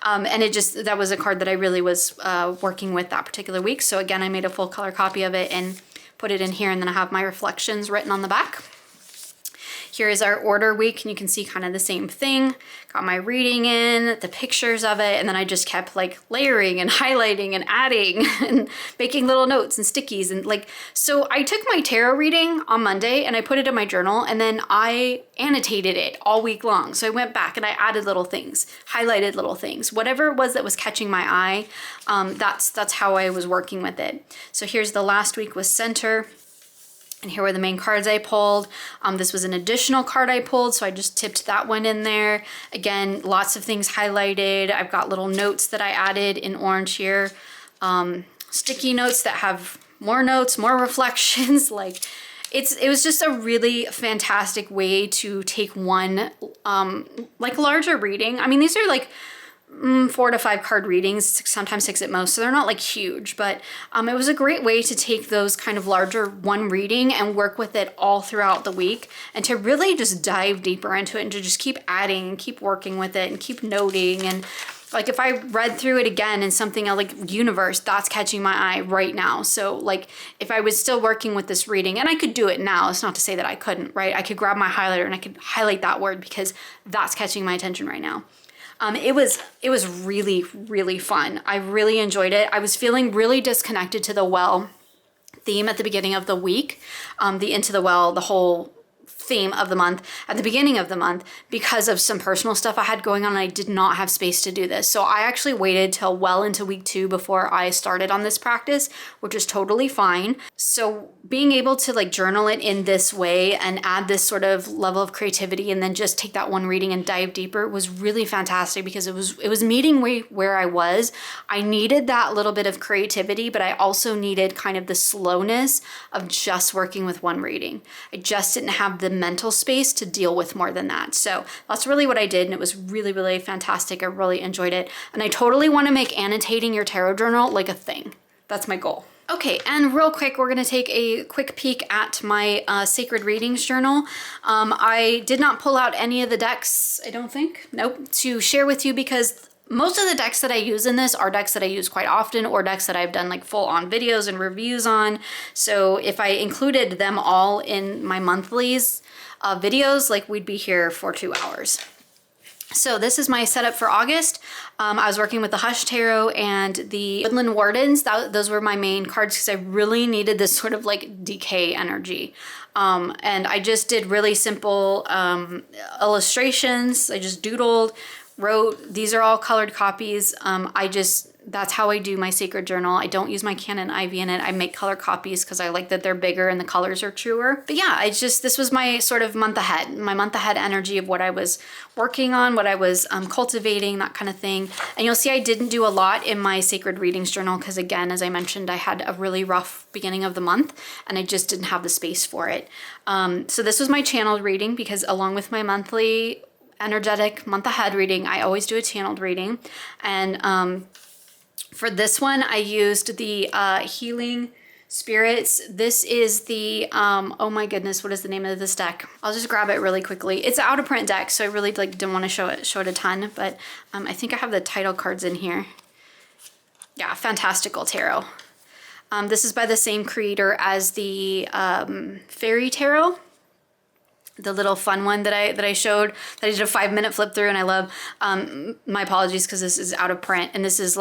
And that was a card that I really was working with that particular week. So again, I made a full color copy of it and put it in here, and then I have my reflections written on the back. Here is our order week, and you can see kind of the same thing. Got my reading in, the pictures of it, and then I just kept like layering and highlighting and adding and making little notes and stickies. And like, so I took my tarot reading on Monday and I put it in my journal, and then I annotated it all week long. So I went back and I added little things, highlighted little things, whatever it was that was catching my eye. That's how I was working with it. So here's the last week with center. And here were the main cards I pulled. This was an additional card I pulled, so I just tipped that one in there. Again, lots of things highlighted. I've got little notes that I added in orange here. Sticky notes that have more notes, more reflections. Like, it was just a really fantastic way to take one like larger reading. I mean, these are like 4 to 5 card readings, sometimes 6 at most, so they're not like huge, but it was a great way to take those kind of larger one reading and work with it all throughout the week, and to really just dive deeper into it and to just keep adding and keep working with it and keep noting. And like, if I read through it again and something like universe, that's catching my eye right now. So like, if I was still working with this reading, and I could do it now, it's not to say that I couldn't, right? I could grab my highlighter and I could highlight that word because that's catching my attention right now. It was really, really fun. I really enjoyed it. I was feeling really disconnected to the well theme at the beginning of the week, the Into the Well, the whole theme of the month at the beginning of the month, because of some personal stuff I had going on, and I did not have space to do this. So I actually waited till well into week 2 before I started on this practice, which is totally fine. So being able to like journal it in this way and add this sort of level of creativity, and then just take that one reading and dive deeper, was really fantastic, because it was meeting where I was. I needed that little bit of creativity, but I also needed kind of the slowness of just working with one reading. I just didn't have the mental space to deal with more than that. So that's really what I did, and it was really, really fantastic. I really enjoyed it, and I totally want to make annotating your tarot journal like a thing. That's my goal. Okay, and real quick, we're going to take a quick peek at my Sacred Readings journal. I did not pull out any of the decks, I don't think, nope, to share with you, because most of the decks that I use in this are decks that I use quite often, or decks that I've done like full-on videos and reviews on. So if I included them all in my monthlies videos, like, we'd be here for 2 hours. So this is my setup for August. I was working with the Hush Tarot and the Woodland Wardens. Those were my main cards, because I really needed this sort of like decay energy. And I just did really simple illustrations. I just doodled, wrote. These are all colored copies. That's how I do my sacred journal. I don't use my Canon Ivy in it. I make color copies because I like that they're bigger and the colors are truer. But yeah, this was my sort of month ahead, my month ahead energy of what I was working on, what I was cultivating, that kind of thing. And you'll see I didn't do a lot in my Sacred Readings journal because, again, as I mentioned, I had a really rough beginning of the month and I just didn't have the space for it. So this was my channeled reading, because along with my monthly energetic month ahead reading, I always do a channeled reading. And for this one, I used the Healing Spirits. This is the, oh my goodness, what is the name of this deck? I'll just grab it really quickly. It's an out of print deck, so I really didn't want to show it a ton, but I think I have the title cards in here. Yeah, Fantastical Tarot. This is by the same creator as the Fairy Tarot, the little fun one that I showed, that I did a 5-minute flip through, and I love. My apologies, because this is out of print, and this is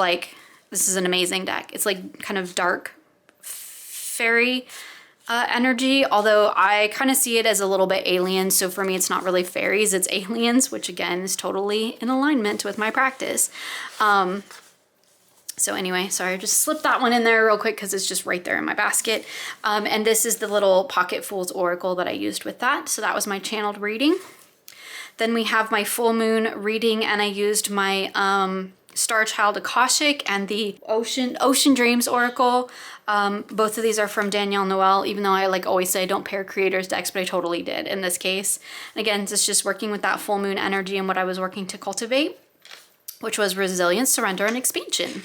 an amazing deck. It's like kind of dark fairy energy, although I kind of see it as a little bit alien. So for me, it's not really fairies, it's aliens, which again is totally in alignment with my practice. So anyway, sorry, I just slipped that one in there real quick because it's just right there in my basket. And this is the little Pocket Fool's Oracle that I used with that. So that was my channeled reading. Then we have my full moon reading, and I used my Star Child Akashic and the Ocean Dreams Oracle. Both of these are from Danielle Noel, even though I always say I don't pair creators decks, but I totally did in this case. And again, it's just working with that full moon energy and what I was working to cultivate, which was resilience, surrender, and expansion.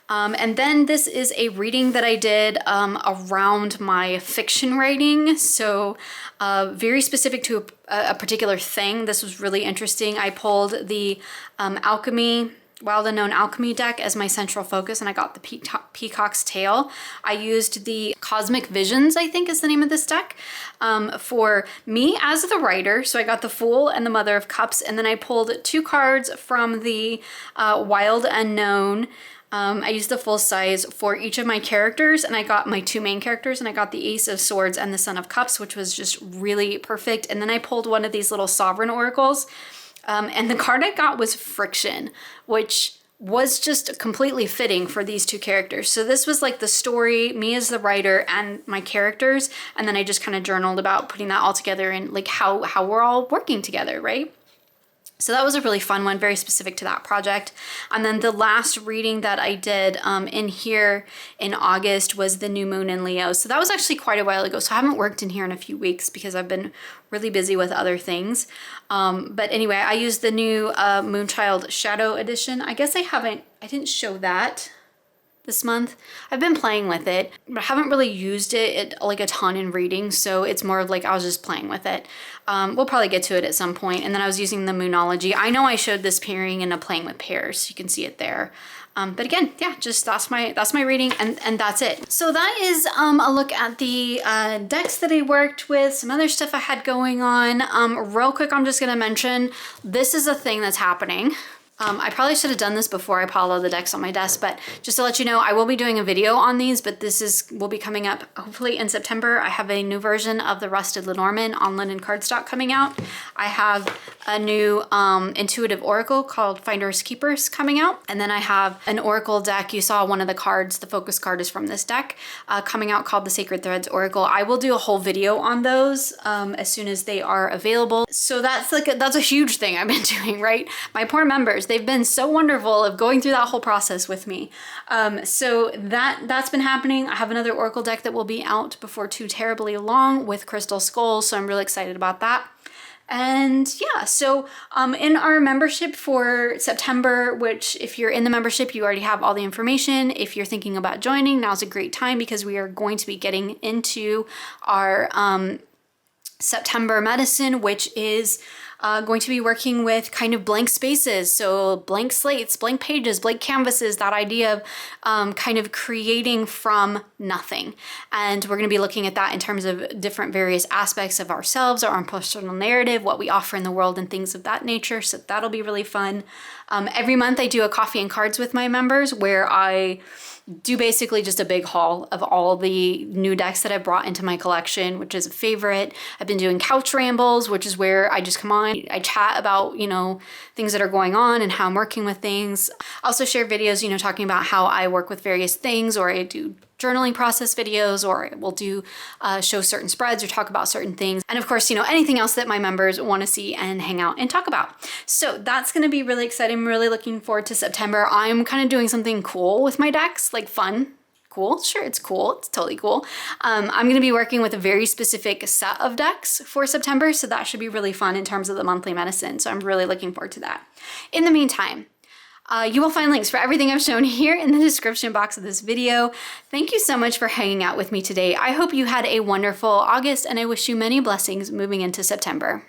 And then this is a reading that I did around my fiction writing. So very specific to a particular thing. This was really interesting. I pulled the Alchemy, Wild Unknown Alchemy deck as my central focus, and I got the Peacock's Tail. I used the Cosmic Visions, I think is the name of this deck, for me as the writer. So I got the Fool and the Mother of Cups, and then I pulled 2 cards from the Wild Unknown. I used the full size for each of my characters, and I got my 2 main characters, and I got the Ace of Swords and the Son of Cups, which was just really perfect. And then I pulled one of these little Sovereign Oracles, and the card I got was Friction, which was just completely fitting for these 2 characters. So this was like the story, me as the writer, and my characters, and then I just kind of journaled about putting that all together and how we're all working together, right? So that was a really fun one, very specific to that project. And then the last reading that I did in here in August was the new moon in Leo. So that was actually quite a while ago. So I haven't worked in here in a few weeks because I've been really busy with other things. But anyway, I used the new Moonchild Shadow Edition. I guess I didn't show that this month. I've been playing with it, but I haven't really used it a ton in reading, so it's more of I was just playing with it. We'll probably get to it at some point. And then I was using the Moonology. I know I showed this pairing in a Playing with Pairs. You can see it there. But again, yeah, just that's my reading, and that's it. So that is a look at the decks that I worked with, some other stuff I had going on. Real quick, I'm just gonna mention, this is a thing that's happening. I probably should have done this before I piled all the decks on my desk, but just to let you know, I will be doing a video on these, but will be coming up hopefully in September. I have a new version of the Rusted Lenormand on linen cardstock coming out. I have a new intuitive oracle called Finders Keepers coming out. And then I have an oracle deck. You saw one of the cards, the focus card is from this deck, coming out called the Sacred Threads Oracle. I will do a whole video on those as soon as they are available. So that's a huge thing I've been doing, right? My poor members, they've been so wonderful of going through that whole process with me. So that's been happening. I have another oracle deck that will be out before too terribly long with Crystal Skulls, so I'm really excited about that. And yeah, so in our membership for September, which if you're in the membership, you already have all the information. If you're thinking about joining, now's a great time because we are going to be getting into our September medicine, which is going to be working with kind of blank spaces. So blank slates, blank pages, blank canvases, that idea of kind of creating from nothing. And we're going to be looking at that in terms of different various aspects of ourselves, our own personal narrative, what we offer in the world and things of that nature. So that'll be really fun. Every month I do a coffee and cards with my members where I do basically just a big haul of all the new decks that I brought into my collection, which is a favorite. I've been doing couch rambles, which is where I just come on, I chat about, things that are going on and how I'm working with things. I also share videos, talking about how I work with various things, or I do journaling process videos, or we'll do show certain spreads or talk about certain things. And of course, anything else that my members want to see and hang out and talk about. So that's going to be really exciting. I'm really looking forward to September. I'm kind of doing something cool with my decks, fun. Cool. Sure, it's cool. It's totally cool. I'm going to be working with a very specific set of decks for September, so that should be really fun in terms of the monthly medicine. So I'm really looking forward to that. In the meantime, you will find links for everything I've shown here in the description box of this video. Thank you so much for hanging out with me today. I hope you had a wonderful August, and I wish you many blessings moving into September.